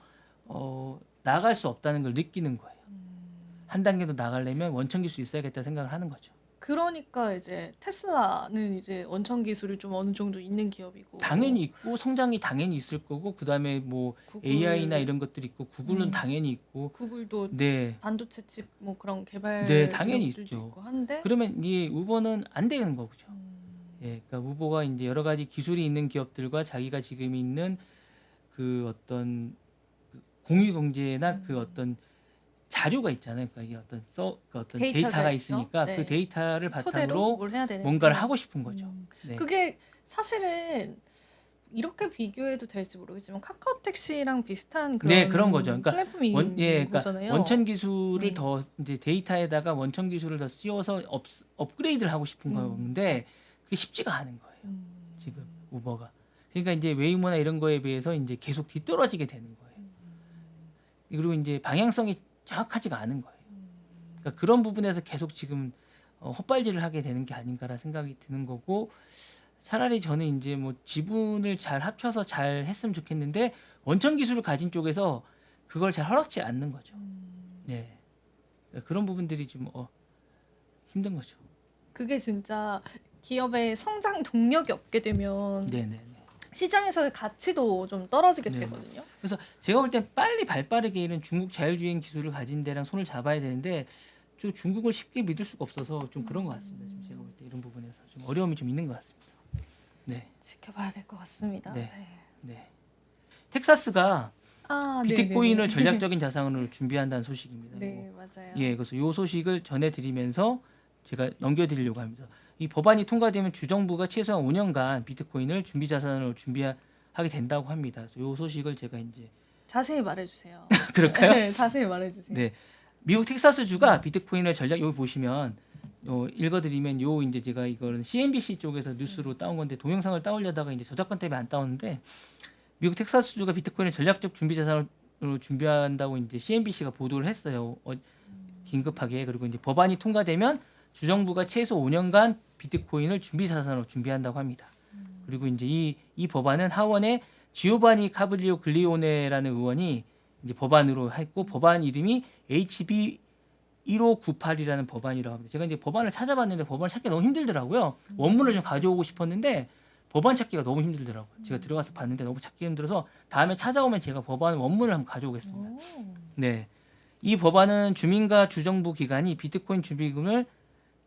나갈 수 없다는 걸 느끼는 거예요. 한 단계도 나가려면 원천 기술이 있어야겠다 생각을 하는 거죠. 그러니까 이제 테슬라는 이제 원천 기술이 좀 어느 정도 있는 기업이고 당연히 있고 성장이 당연히 있을 거고 그다음에 뭐 구글, AI나 이런 것들이 있고 구글은 음. 당연히 있고 구글도 네. 반도체 칩 뭐 그런 개발 네, 당연히 기업들도 있죠. 있고 한데 그러면 이 우버는 안 되는 거죠. 예, 그러니까 우버가 이제 여러 가지 기술이 있는 기업들과 자기가 지금 있는 그 어떤 그 공유 경제나 그 어떤 자료가 있잖아요. 그러니까 이게 그 어떤 데이터가 있죠. 있으니까 네. 그 데이터를 토대로 바탕으로 뭘 해야 되는데 뭔가를 하고 싶은 거죠. 네. 그게 사실은 이렇게 비교해도 될지 모르겠지만 카카오 택시랑 비슷한 그런 네, 그런 거죠. 그러니까 플랫폼인 그러니까 거잖아요. 원천 기술을 음. 더 이제 데이터에다가 원천 기술을 더 씌워서 업그레이드를 하고 싶은 건데 그게 쉽지가 않은 거예요. 지금 우버가. 그러니까 이제 웨이모나 이런 거에 비해서 이제 계속 뒤떨어지게 되는 거예요. 그리고 이제 방향성이 정확하지가 않은 거예요. 그러니까 그런 부분에서 계속 지금 헛발질을 하게 되는 게 아닌가라 생각이 드는 거고 차라리 저는 이제 뭐 지분을 잘 합쳐서 잘 했으면 좋겠는데 원천 기술을 가진 쪽에서 그걸 잘 허락지 않는 거죠. 네. 그러니까 그런 부분들이 좀 힘든 거죠. 그게 진짜 기업의 성장 동력이 없게 되면 네네. 시장에서의 가치도 좀 떨어지게 네. 되거든요. 그래서 제가 볼 땐 빨리 발빠르게 이런 중국 자율주행 기술을 가진 데랑 손을 잡아야 되는데 저 중국을 쉽게 믿을 수가 없어서 좀 그런 것 같습니다. 좀 제가 볼 때 이런 부분에서 좀 어려움이 좀 있는 것 같습니다. 네. 지켜봐야 될 것 같습니다. 네. 네. 텍사스가 아, 비트코인을 네네네. 전략적인 자산으로 준비한다는 소식입니다. 네, 맞아요. 예, 그래서 이 소식을 전해드리면서 제가 넘겨드리려고 합니다. 이 법안이 통과되면 주정부가 최소한 5년간 비트코인을 준비 자산으로 준비하게 된다고 합니다. 그래서 이 소식을 제가 이제 자세히 말해주세요. 그럴까요? 네, 자세히 말해주세요. 네, 미국 텍사스주가 비트코인을 전략 여기 보시면 읽어드리면 이제 제가 이거는 CNBC 쪽에서 뉴스로 따온 건데 동영상을 따오려다가 이제 저작권 때문에 안 따오는데 미국 텍사스주가 비트코인을 전략적 준비 자산으로 준비한다고 이제 CNBC가 보도를 했어요. 긴급하게. 그리고 이제 법안이 통과되면 주정부가 최소 5년간 비트코인을 준비 자산으로 준비한다고 합니다. 그리고 이제 이 법안은 하원의 지오바니 카브리오 글리오네라는 의원이 이제 법안으로 했고 법안 이름이 HB 1598이라는 법안이라고 합니다. 제가 이제 법안을 찾아봤는데 법안을 찾기 너무 힘들더라고요. 원문을 좀 가져오고 싶었는데 법안 찾기가 너무 힘들더라고요. 제가 들어가서 봤는데 너무 찾기 힘들어서 다음에 찾아오면 제가 법안 원문을 한번 가져오겠습니다. 네. 이 법안은 주민과 주정부 기관이 비트코인 준비금을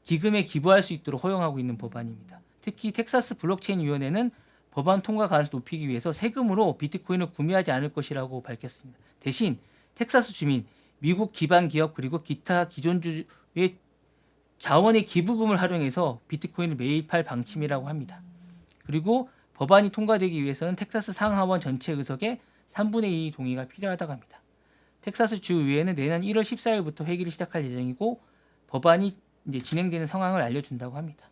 기금에 기부할 수 있도록 허용하고 있는 법안입니다. 특히 텍사스 블록체인 위원회는 법안 통과 가능성을 높이기 위해서 세금으로 비트코인을 구매하지 않을 것이라고 밝혔습니다. 대신 텍사스 주민, 미국 기반 기업 그리고 기타 기존주의 자원의 기부금을 활용해서 비트코인을 매입할 방침이라고 합니다. 그리고 법안이 통과되기 위해서는 텍사스 상하원 전체 의석의 3분의 2 동의가 필요하다고 합니다. 텍사스 주 의회는 내년 1월 14일부터 회기를 시작할 예정이고 법안이 이제 진행되는 상황을 알려준다고 합니다.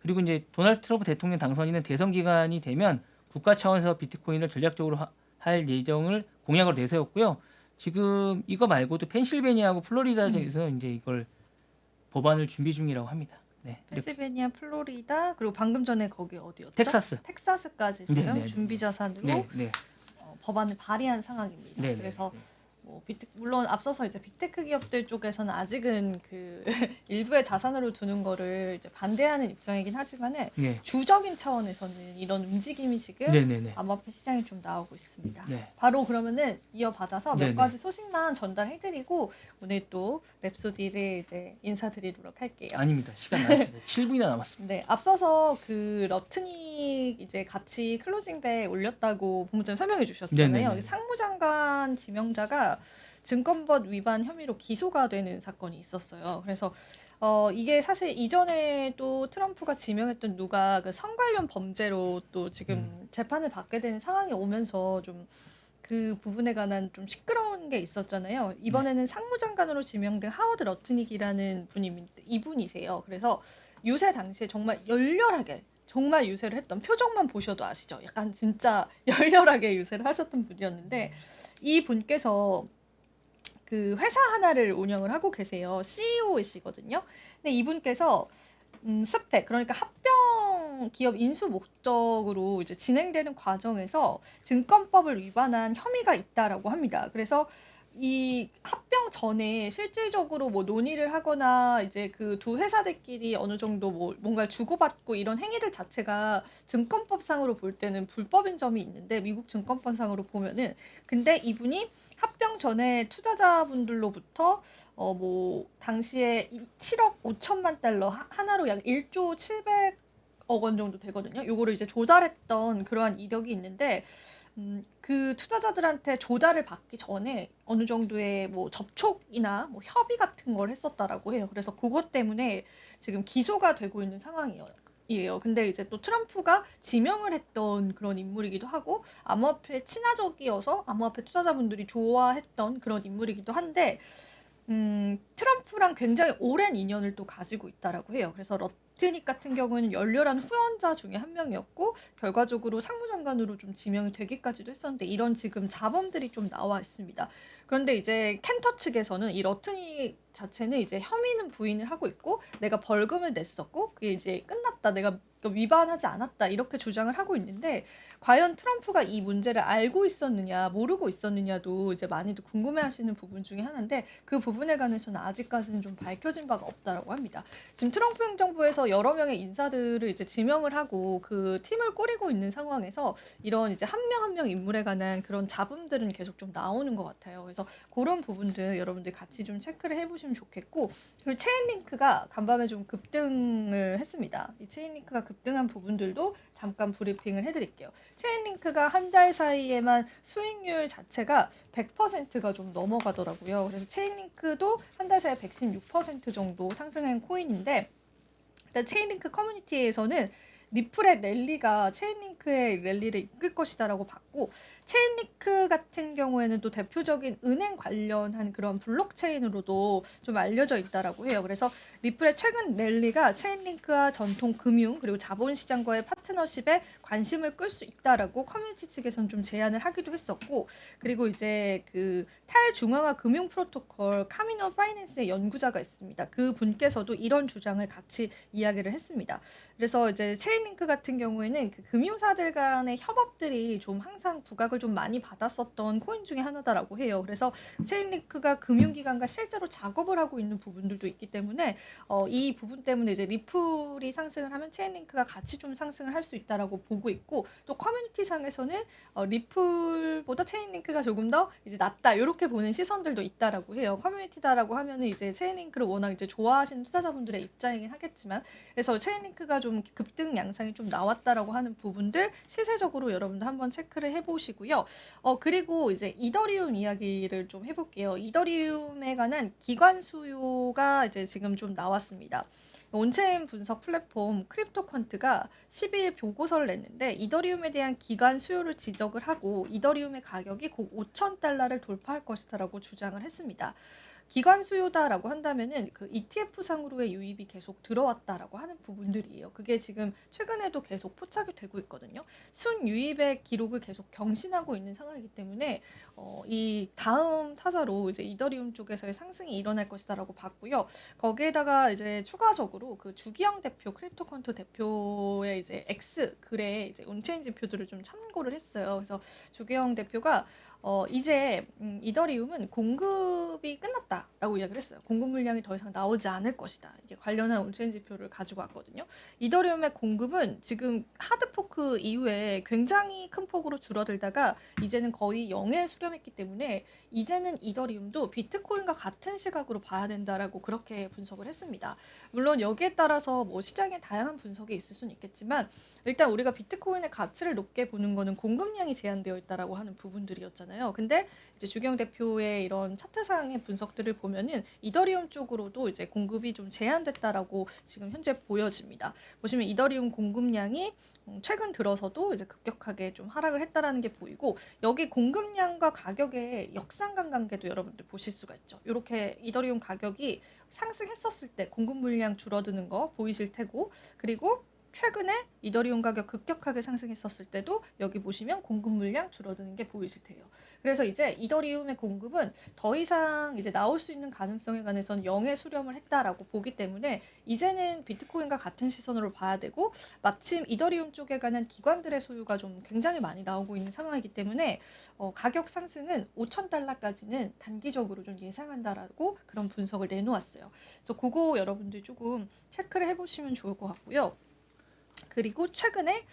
그리고 이제 도널드 트럼프 대통령 당선인은 대선 기간이 되면 국가 차원에서 비트코인을 전략적으로 할 예정을 공약으로 내세웠고요. 지금 이거 말고도 펜실베니아하고 플로리다에서 이제 이걸 법안을 준비 중이라고 합니다. 네. 펜실베니아, 플로리다 그리고 방금 전에 거기 어디였죠? 텍사스. 텍사스까지 지금 네, 네, 준비 자산으로 네. 법안을 발의한 상황입니다. 네, 그래서 뭐 물론 앞서서 이제 빅테크 기업들 쪽에서는 아직은 그 일부의 자산으로 두는 거를 이제 반대하는 입장이긴 하지만은 네. 주적인 차원에서는 이런 움직임이 지금 네네네. 암호화폐 시장에 좀 나오고 있습니다. 네. 바로 그러면은 이어받아서 몇 네네. 가지 소식만 전달해드리고 오늘 또 랩소디를 이제 인사드리도록 할게요. 아닙니다. 시간 남았습니다. 7분이나 남았습니다. 네, 앞서서 그 러트닉 이제 같이 클로징배 올렸다고 본부장님 설명해 주셨잖아요. 네네네. 상무장관 지명자가 증권법 위반 혐의로 기소가 되는 사건이 있었어요. 그래서 이게 사실 이전에 또 트럼프가 지명했던 누가 그 성 관련 범죄로 또 지금 재판을 받게 되는 상황이 오면서 좀 그 부분에 관한 좀 시끄러운 게 있었잖아요. 이번에는 상무장관으로 지명된 하워드 러트닉이라는 이분이세요. 그래서 유세 당시에 정말 열렬하게 정말 유세를 했던 표정만 보셔도 아시죠? 약간 진짜 열렬하게 유세를 하셨던 분이었는데 이 분께서 그 회사 하나를 운영을 하고 계세요. CEO이시거든요. 근데 이분께서 스펙, 그러니까 합병 기업 인수 목적으로 이제 진행되는 과정에서 증권법을 위반한 혐의가 있다라고 합니다. 그래서 이 합병 전에 실질적으로 뭐 논의를 하거나 이제 그 두 회사들끼리 어느 정도 뭐 뭔가를 주고받고 이런 행위들 자체가 증권법상으로 볼 때는 불법인 점이 있는데, 미국 증권법상으로 보면은, 근데 이분이 합병 전에 투자자분들로부터 뭐 당시에 7억 5천만 달러, 하나로 약 1조 700억 원 정도 되거든요. 요거를 이제 조달했던 그러한 이력이 있는데, 그 투자자들한테 조달을 받기 전에 어느 정도의 뭐 접촉이나 뭐 협의 같은 걸 했었다라고 해요. 그래서 그것 때문에 지금 기소가 되고 있는 상황이에요. 근데 이제 또 트럼프가 지명을 했던 그런 인물이기도 하고, 암호화폐 친화적이어서 암호화폐 투자자분들이 좋아했던 그런 인물이기도 한데, 트럼프랑 굉장히 오랜 인연을 또 가지고 있다라고 해요. 그래서 러트닉 같은 경우는 열렬한 후원자 중에 한 명이었고, 결과적으로 상무장관으로 좀 지명이 되기까지도 했었는데, 이런 지금 자범들이 좀 나와 있습니다. 그런데 이제 켄터 측에서는 이 러트닉 자체는 이제 혐의는 부인을 하고 있고, 내가 벌금을 냈었고 그게 이제 끝났다, 내가 위반하지 않았다, 이렇게 주장을 하고 있는데, 과연 트럼프가 이 문제를 알고 있었느냐 모르고 있었느냐도 이제 많이들 궁금해하시는 부분 중에 하나인데, 그 부분에 관해서는 아직까지는 좀 밝혀진 바가 없다라고 합니다. 지금 트럼프 행정부에서 여러 명의 인사들을 이제 지명을 하고 그 팀을 꾸리고 있는 상황에서 이런 이제 한 명 한 명 인물에 관한 그런 잡음들은 계속 좀 나오는 것 같아요. 그래서 그런 부분들 여러분들 같이 좀 체크를 해보시면 좋겠고, 그리고 체인링크가 간밤에 좀 급등을 했습니다. 이 체인링크가 급등한 부분들도 잠깐 브리핑을 해드릴게요. 체인링크가 한 달 사이에만 수익률 자체가 100%가 좀 넘어가더라고요. 그래서 체인링크도 한 달 사이에 116% 정도 상승한 코인인데, 일단 체인링크 커뮤니티에서는 리플의 랠리가 체인링크의 랠리를 이끌 것이다라고 봤고, 체인링크 같은 경우에는 또 대표적인 은행 관련한 그런 블록체인으로도 좀 알려져 있다라고 해요. 그래서 리플의 최근 랠리가 체인링크와 전통 금융 그리고 자본시장과의 파트너십에 관심을 끌 수 있다라고 커뮤니티 측에서는 좀 제안을 하기도 했었고, 그리고 이제 그 탈중앙화 금융 프로토콜 카미노 파이낸스의 연구자가 있습니다. 그 분께서도 이런 주장을 같이 이야기를 했습니다. 그래서 이제 체인링크 같은 경우에는 그 금융사들 간의 협업들이 좀 항상 부각을 좀 많이 받았었던 코인 중에 하나다라고 해요. 그래서 체인링크가 금융기관과 실제로 작업을 하고 있는 부분들도 있기 때문에 이 부분 때문에 이제 리플이 상승을 하면 체인링크가 같이 좀 상승을 할 수 있다라고 보고 있고, 또 커뮤니티 상에서는 리플보다 체인링크가 조금 더 이제 낫다, 이렇게 보는 시선들도 있다라고 해요. 커뮤니티다라고 하면은 이제 체인링크를 워낙 이제 좋아하시는 투자자분들의 입장이긴 하겠지만, 그래서 체인링크가 좀 급등 양상이 좀 나왔다라고 하는 부분들 시세적으로 여러분들 한번 체크를 해보시고요. 그리고 이제 이더리움 이야기를 좀 해볼게요. 이더리움에 관한 기관 수요가 이제 지금 좀 나왔습니다. 온체인 분석 플랫폼 크립토컨트가 12일 보고서를 냈는데, 이더리움에 대한 기관 수요를 지적을 하고 이더리움의 가격이 곧 5,000달러를 돌파할 것이다라고 주장을 했습니다. 기관 수요다라고 한다면은 그 ETF 상으로의 유입이 계속 들어왔다라고 하는 부분들이에요. 그게 지금 최근에도 계속 포착이 되고 있거든요. 순 유입의 기록을 계속 경신하고 있는 상황이기 때문에 이 다음 타자로 이제 이더리움 쪽에서의 상승이 일어날 것이다라고 봤고요. 거기에다가 이제 추가적으로 그 주기영 대표, 크립토컨트 대표의 이제 X 글에 이제 온체인지 표들을 좀 참고를 했어요. 그래서 주기영 대표가 이제 이더리움은 공급이 끝났다라고 이야기를 했어요. 공급 물량이 더 이상 나오지 않을 것이다. 이게 관련한 온체인 지표를 가지고 왔거든요. 이더리움의 공급은 지금 하드포크 이후에 굉장히 큰 폭으로 줄어들다가 이제는 거의 0에 수렴했기 때문에, 이제는 이더리움도 비트코인과 같은 시각으로 봐야 된다라고 그렇게 분석을 했습니다. 물론 여기에 따라서 뭐 시장에 다양한 분석이 있을 수는 있겠지만, 일단 우리가 비트코인의 가치를 높게 보는 거는 공급량이 제한되어 있다라고 하는 부분들이었잖아요. 근데 이제 주경 대표의 이런 차트상의 분석들을 보면은 이더리움 쪽으로도 이제 공급이 좀 제한됐다라고 지금 현재 보여집니다. 보시면 이더리움 공급량이 최근 들어서도 이제 급격하게 좀 하락을 했다라는 게 보이고, 여기 공급량과 가격의 역상관 관계도 여러분들 보실 수가 있죠. 이렇게 이더리움 가격이 상승했었을 때 공급 물량 줄어드는 거 보이실 테고, 그리고 최근에 이더리움 가격 급격하게 상승했었을 때도 여기 보시면 공급 물량 줄어드는 게 보이실 테요. 그래서 이제 이더리움의 공급은 더 이상 이제 나올 수 있는 가능성에 관해서는 0에 수렴을 했다라고 보기 때문에 이제는 비트코인과 같은 시선으로 봐야 되고, 마침 이더리움 쪽에 관한 기관들의 소유가 좀 굉장히 많이 나오고 있는 상황이기 때문에 가격 상승은 5,000달러까지는 단기적으로 좀 예상한다라고 그런 분석을 내놓았어요. 그래서 그거 여러분들 조금 체크를 해보시면 좋을 것 같고요. 그리고 최근에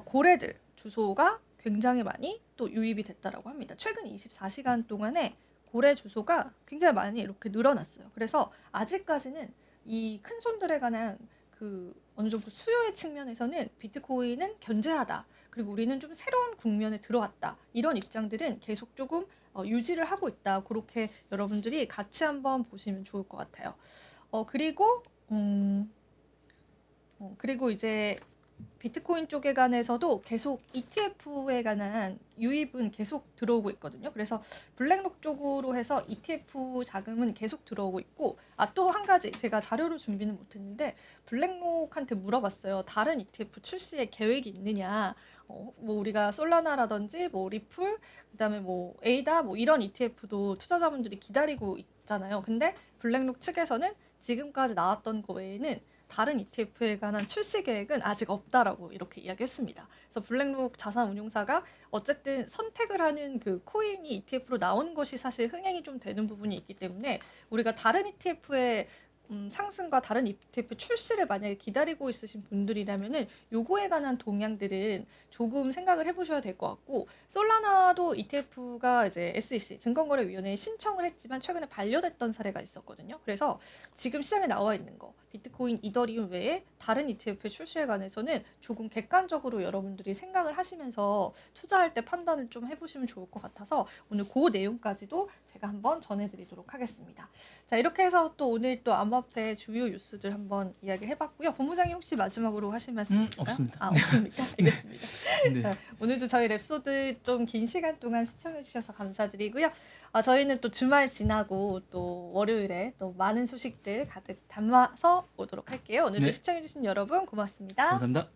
고래들 주소가 굉장히 많이 또 유입이 됐다라고 합니다. 최근 24시간 동안에 고래 주소가 굉장히 많이 이렇게 늘어났어요. 그래서 아직까지는 이 큰 손들에 관한 그 어느 정도 수요의 측면에서는 비트코인은 견제하다. 그리고 우리는 좀 새로운 국면에 들어왔다. 이런 입장들은 계속 조금 유지를 하고 있다. 그렇게 여러분들이 같이 한번 보시면 좋을 것 같아요. 그리고 이제 비트코인 쪽에 관해서도 계속 ETF에 관한 유입은 계속 들어오고 있거든요. 그래서 블랙록 쪽으로 해서 ETF 자금은 계속 들어오고 있고, 또 한 가지 제가 자료를 준비는 못했는데 블랙록한테 물어봤어요. 다른 ETF 출시에 계획이 있느냐? 뭐 우리가 솔라나라든지 뭐 리플, 그다음에 뭐 에이다 뭐 이런 ETF도 투자자분들이 기다리고 있잖아요. 근데 블랙록 측에서는 지금까지 나왔던 거 외에는 다른 ETF에 관한 출시 계획은 아직 없다라고 이렇게 이야기했습니다. 그래서 블랙록 자산운용사가 어쨌든 선택을 하는 그 코인이 ETF로 나오는 것이 사실 흥행이 좀 되는 부분이 있기 때문에 우리가 다른 ETF의 상승과 다른 ETF 출시를 만약에 기다리고 있으신 분들이라면은 요거에 관한 동향들은 조금 생각을 해보셔야 될 것 같고, 솔라나도 ETF가 이제 SEC 증권거래위원회에 신청을 했지만 최근에 반려됐던 사례가 있었거든요. 그래서 지금 시장에 나와 있는 거 비트코인, 이더리움 외에 다른 ETF의 출시에 관해서는 조금 객관적으로 여러분들이 생각을 하시면서 투자할 때 판단을 좀 해보시면 좋을 것 같아서 오늘 그 내용까지도 제가 한번 전해드리도록 하겠습니다. 자, 이렇게 해서 또 오늘 또 암호화폐 주요 뉴스들 한번 이야기해봤고요. 본부장님 혹시 마지막으로 하실 말씀 있을까요? 없습니다. 없습니까? 알겠습니다. 네. 오늘도 저희 랩소드 좀 긴 시간 동안 시청해주셔서 감사드리고요. 저희는 또 주말 지나고 또 월요일에 또 많은 소식들 가득 담아서 오도록 할게요. 오늘도 네. 시청해주신 여러분 고맙습니다. 감사합니다.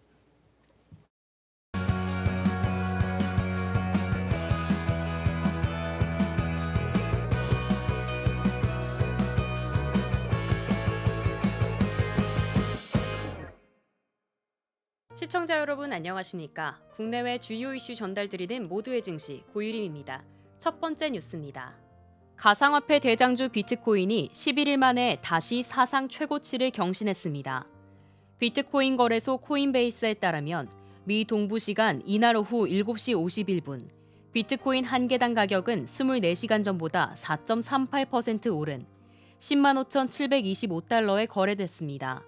시청자 여러분 안녕하십니까? 국내외 주요 이슈 전달드리는 모두의 증시 고유림입니다. 첫 번째 뉴스입니다. 가상화폐 대장주 비트코인이 11일 만에 다시 사상 최고치를 경신했습니다. 비트코인 거래소 코인베이스에 따르면 미 동부 시간 이날 오후 7시 51분 비트코인 한 개당 가격은 24시간 전보다 4.38% 오른 105,725달러에 거래됐습니다.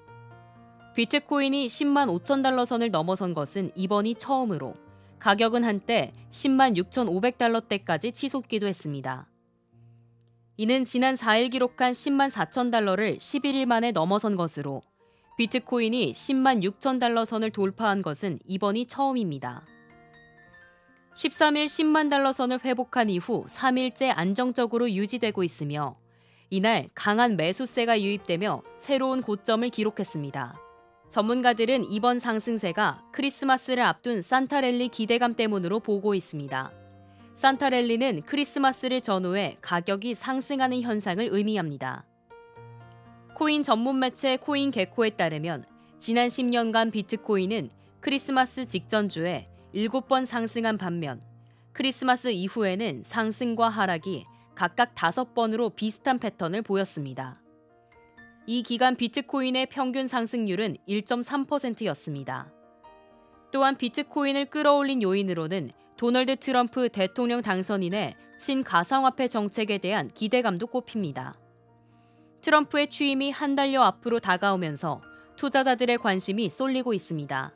비트코인이 10만 5천 달러 선을 넘어선 것은 이번이 처음으로 가격은 한때 10만 6,500달러대까지 치솟기도 했습니다. 이는 지난 4일 기록한 10만 4천 달러를 11일 만에 넘어선 것으로 비트코인이 10만 6천 달러 선을 돌파한 것은 이번이 처음입니다. 13일 10만 달러 선을 회복한 이후 3일째 안정적으로 유지되고 있으며 이날 강한 매수세가 유입되며 새로운 고점을 기록했습니다. 전문가들은 이번 상승세가 크리스마스를 앞둔 산타랠리 기대감 때문으로 보고 있습니다. 산타랠리는 크리스마스를 전후해 가격이 상승하는 현상을 의미합니다. 코인 전문 매체 코인게코에 따르면 지난 10년간 비트코인은 크리스마스 직전 주에 7번 상승한 반면 크리스마스 이후에는 상승과 하락이 각각 5번으로 비슷한 패턴을 보였습니다. 이 기간 비트코인의 평균 상승률은 1.3%였습니다. 또한 비트코인을 끌어올린 요인으로는 도널드 트럼프 대통령 당선인의 친가상화폐 정책에 대한 기대감도 꼽힙니다. 트럼프의 취임이 한 달여 앞으로 다가오면서 투자자들의 관심이 쏠리고 있습니다.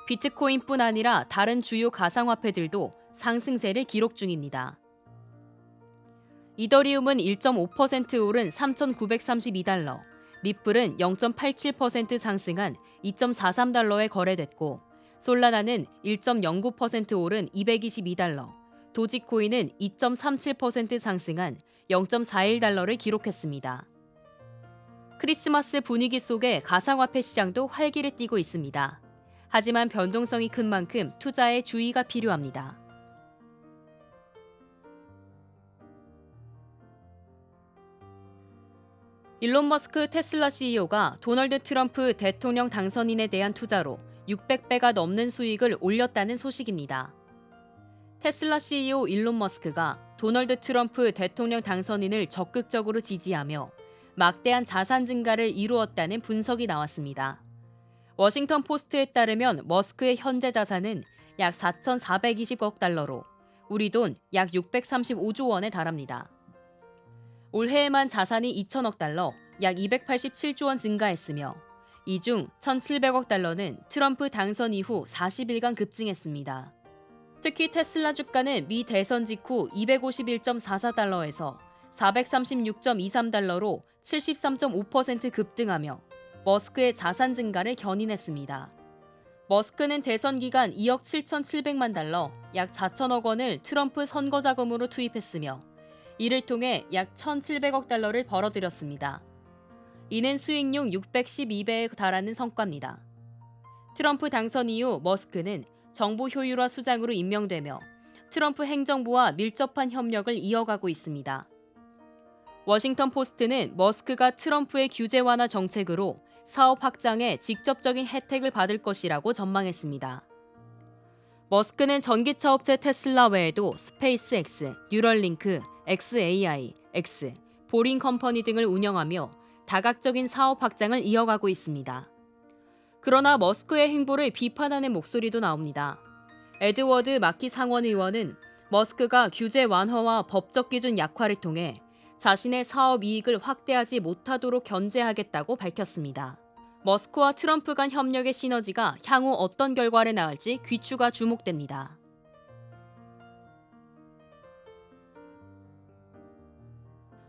비트코인뿐 아니라 다른 주요 가상화폐들도 상승세를 기록 중입니다. 이더리움은 1.5% 오른 3,932달러, 리플은 0.87% 상승한 2.43달러에 거래됐고 솔라나는 1.09% 오른 222달러, 도지코인은 2.37% 상승한 0.41달러를 기록했습니다. 크리스마스 분위기 속에 가상화폐 시장도 활기를 띠고 있습니다. 하지만 변동성이 큰 만큼 투자에 주의가 필요합니다. 일론 머스크 테슬라 CEO가 도널드 트럼프 대통령 당선인에 대한 투자로 600배가 넘는 수익을 올렸다는 소식입니다. 테슬라 CEO 일론 머스크가 도널드 트럼프 대통령 당선인을 적극적으로 지지하며 막대한 자산 증가를 이루었다는 분석이 나왔습니다. 워싱턴 포스트에 따르면 머스크의 현재 자산은 약 4,420억 달러로 우리 돈 약 635조 원에 달합니다. 올해에만 자산이 2천억 달러, 약 287조 원 증가했으며 이 중 1,700억 달러는 트럼프 당선 이후 40일간 급증했습니다. 특히 테슬라 주가는 미 대선 직후 251.44달러에서 436.23달러로 73.5% 급등하며 머스크의 자산 증가를 견인했습니다. 머스크는 대선 기간 2억 7,700만 달러, 약 4천억 원을 트럼프 선거 자금으로 투입했으며 이를 통해 약 1,700억 달러를 벌어들였습니다. 이는 수익률 612배에 달하는 성과입니다. 트럼프 당선 이후 머스크는 정부 효율화 수장으로 임명되며 트럼프 행정부와 밀접한 협력을 이어가고 있습니다. 워싱턴 포스트는 머스크가 트럼프의 규제 완화 정책으로 사업 확장에 직접적인 혜택을 받을 것이라고 전망했습니다. 머스크는 전기차 업체 테슬라 외에도 스페이스X, 뉴럴링크, XAI, X, 보링 컴퍼니 등을 운영하며 다각적인 사업 확장을 이어가고 있습니다. 그러나 머스크의 행보를 비판하는 목소리도 나옵니다. 에드워드 마키 상원 의원은 머스크가 규제 완화와 법적 기준 약화를 통해 자신의 사업 이익을 확대하지 못하도록 견제하겠다고 밝혔습니다. 머스크와 트럼프 간 협력의 시너지가 향후 어떤 결과를 낳을지 귀추가 주목됩니다.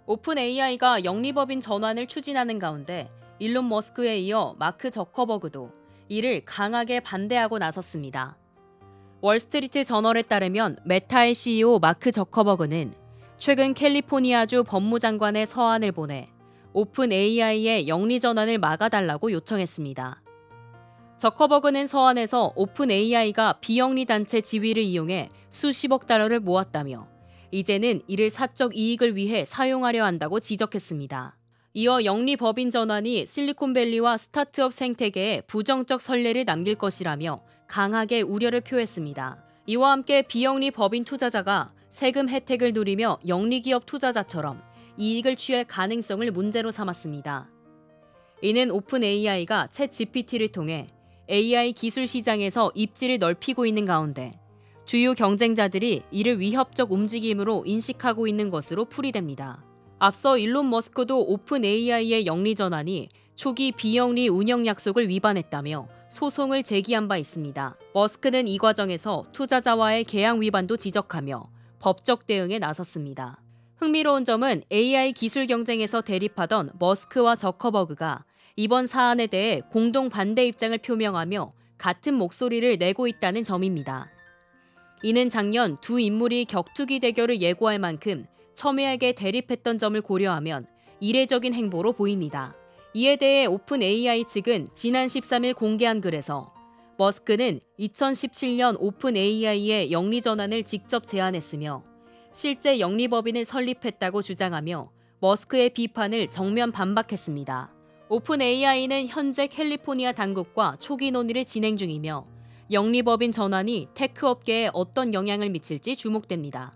오픈 AI가 영리법인 전환을 추진하는 가운데 일론 머스크에 이어 마크 저커버그도 이를 강하게 반대하고 나섰습니다. 월스트리트 저널에 따르면 메타의 CEO 마크 저커버그는 최근 캘리포니아주 법무장관의 서한을 보내 오픈 AI의 영리 전환을 막아달라고 요청했습니다. 저커버그는 서한에서 오픈 AI가 비영리 단체 지위를 이용해 수십억 달러를 모았다며 이제는 이를 사적 이익을 위해 사용하려 한다고 지적했습니다. 이어 영리 법인 전환이 실리콘밸리와 스타트업 생태계에 부정적 선례를 남길 것이라며 강하게 우려를 표했습니다. 이와 함께 비영리 법인 투자자가 세금 혜택을 누리며 영리기업 투자자처럼 이익을 취할 가능성을 문제로 삼았습니다. 이는 오픈 AI가 챗 GPT를 통해 AI 기술 시장에서 입지를 넓히고 있는 가운데 주요 경쟁자들이 이를 위협적 움직임으로 인식하고 있는 것으로 풀이됩니다. 앞서 일론 머스크도 오픈 AI의 영리 전환이 초기 비영리 운영 약속을 위반했다며 소송을 제기한 바 있습니다. 머스크는 이 과정에서 투자자와의 계약 위반도 지적하며 법적 대응에 나섰습니다. 흥미로운 점은 AI 기술 경쟁에서 대립하던 머스크와 저커버그가 이번 사안에 대해 공동 반대 입장을 표명하며 같은 목소리를 내고 있다는 점입니다. 이는 작년 두 인물이 격투기 대결을 예고할 만큼 첨예하게 대립했던 점을 고려하면 이례적인 행보로 보입니다. 이에 대해 오픈 AI 측은 지난 13일 공개한 글에서 머스크는 2017년 오픈 AI의 영리 전환을 직접 제안했으며 실제 영리법인을 설립했다고 주장하며 머스크의 비판을 정면 반박했습니다. 오픈 AI는 현재 캘리포니아 당국과 초기 논의를 진행 중이며 영리법인 전환이 테크 업계에 어떤 영향을 미칠지 주목됩니다.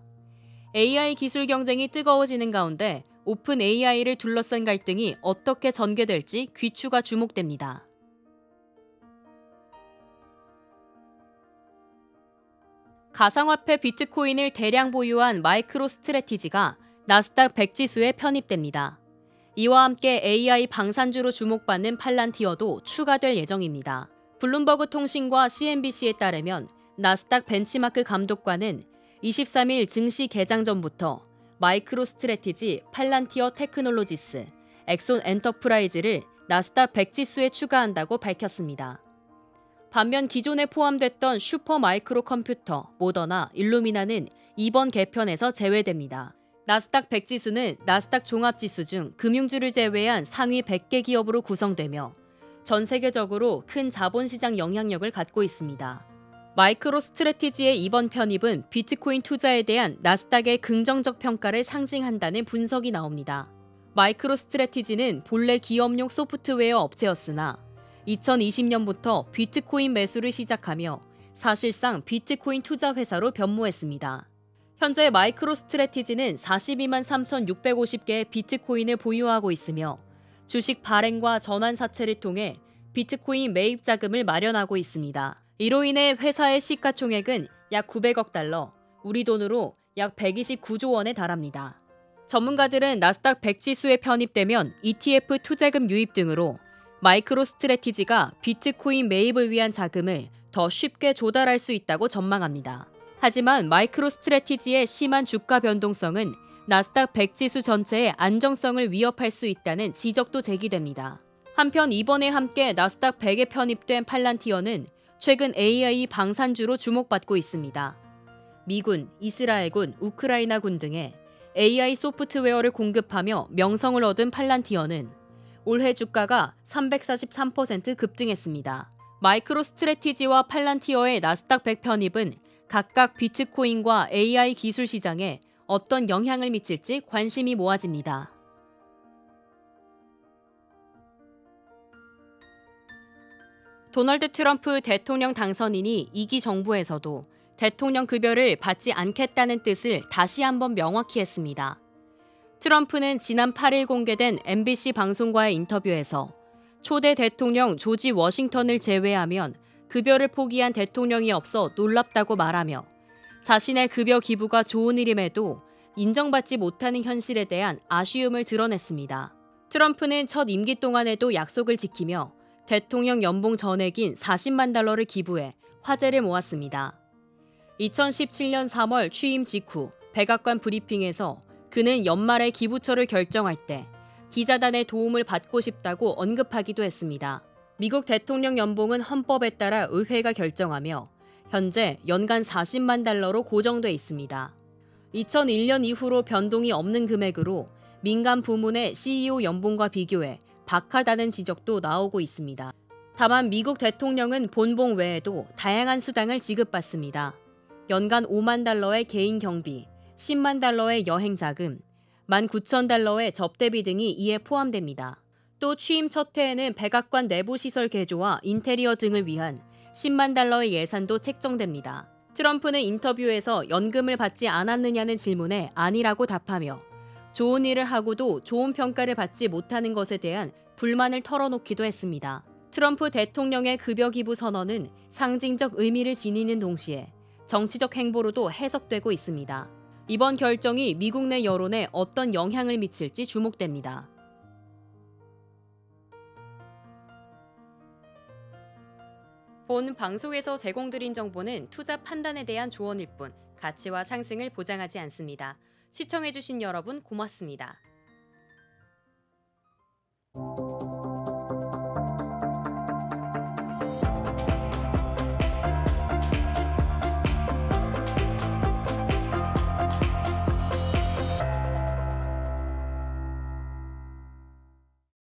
AI 기술 경쟁이 뜨거워지는 가운데 오픈 AI를 둘러싼 갈등이 어떻게 전개될지 귀추가 주목됩니다. 가상화폐 비트코인을 대량 보유한 마이크로 스트래티지가 나스닥 100 지수에 편입됩니다. 이와 함께 AI 방산주로 주목받는 팔란티어도 추가될 예정입니다. 블룸버그 통신과 CNBC에 따르면 나스닥 벤치마크 감독관은 23일 증시 개장 전부터 마이크로 스트래티지, 팔란티어 테크놀로지스, 엑손 엔터프라이즈를 나스닥 100 지수에 추가한다고 밝혔습니다. 반면 기존에 포함됐던 슈퍼 마이크로 컴퓨터, 모더나, 일루미나는 이번 개편에서 제외됩니다. 나스닥 100 지수는 나스닥 종합지수 중 금융주를 제외한 상위 100개 기업으로 구성되며 전 세계적으로 큰 자본시장 영향력을 갖고 있습니다. 마이크로 스트래티지의 이번 편입은 비트코인 투자에 대한 나스닥의 긍정적 평가를 상징한다는 분석이 나옵니다. 마이크로 스트래티지는 본래 기업용 소프트웨어 업체였으나 2020년부터 비트코인 매수를 시작하며 사실상 비트코인 투자 회사로 변모했습니다. 현재 마이크로 스트래티지는 42만 3,650개의 비트코인을 보유하고 있으며 주식 발행과 전환 사채를 통해 비트코인 매입 자금을 마련하고 있습니다. 이로 인해 회사의 시가총액은 약 900억 달러, 우리 돈으로 약 129조 원에 달합니다. 전문가들은 나스닥 100 지수에 편입되면 ETF 투자금 유입 등으로 마이크로 스트래티지가 비트코인 매입을 위한 자금을 더 쉽게 조달할 수 있다고 전망합니다. 하지만 마이크로 스트래티지의 심한 주가 변동성은 나스닥 100 지수 전체의 안정성을 위협할 수 있다는 지적도 제기됩니다. 한편 이번에 함께 나스닥 100에 편입된 팔란티어는 최근 AI 방산주로 주목받고 있습니다. 미군, 이스라엘군, 우크라이나군 등에 AI 소프트웨어를 공급하며 명성을 얻은 팔란티어는 올해 주가가 343% 급등했습니다. 마이크로 스트래티지와 팔란티어의 나스닥 100 편입은 각각 비트코인과 AI 기술 시장에 어떤 영향을 미칠지 관심이 모아집니다. 도널드 트럼프 대통령 당선인이 2기 정부에서도 대통령 급여를 받지 않겠다는 뜻을 다시 한번 명확히 했습니다. 트럼프는 지난 8일 공개된 MBC 방송과의 인터뷰에서 초대 대통령 조지 워싱턴을 제외하면 급여를 포기한 대통령이 없어 놀랍다고 말하며 자신의 급여 기부가 좋은 일임에도 인정받지 못하는 현실에 대한 아쉬움을 드러냈습니다. 트럼프는 첫 임기 동안에도 약속을 지키며 대통령 연봉 전액인 40만 달러를 기부해 화제를 모았습니다. 2017년 3월 취임 직후 백악관 브리핑에서 그는 연말에 기부처를 결정할 때 기자단의 도움을 받고 싶다고 언급하기도 했습니다. 미국 대통령 연봉은 헌법에 따라 의회가 결정하며 현재 연간 40만 달러로 고정돼 있습니다. 2001년 이후로 변동이 없는 금액으로 민간 부문의 CEO 연봉과 비교해 박하다는 지적도 나오고 있습니다. 다만 미국 대통령은 본봉 외에도 다양한 수당을 지급받습니다. 연간 5만 달러의 개인 경비, 10만 달러의 여행 자금, 19,000달러의 접대비 등이 이에 포함됩니다. 또 취임 첫 해에는 백악관 내부 시설 개조와 인테리어 등을 위한 10만 달러의 예산도 책정됩니다. 트럼프는 인터뷰에서 연금을 받지 않았느냐는 질문에 아니라고 답하며 좋은 일을 하고도 좋은 평가를 받지 못하는 것에 대한 불만을 털어놓기도 했습니다. 트럼프 대통령의 급여 기부 선언은 상징적 의미를 지니는 동시에 정치적 행보로도 해석되고 있습니다. 이번 결정이 미국 내 여론에 어떤 영향을 미칠지 주목됩니다. 본 방송에서 제공드린 정보는 투자 판단에 대한 조언일 뿐 가치와 상승을 보장하지 않습니다. 시청해주신 여러분 고맙습니다.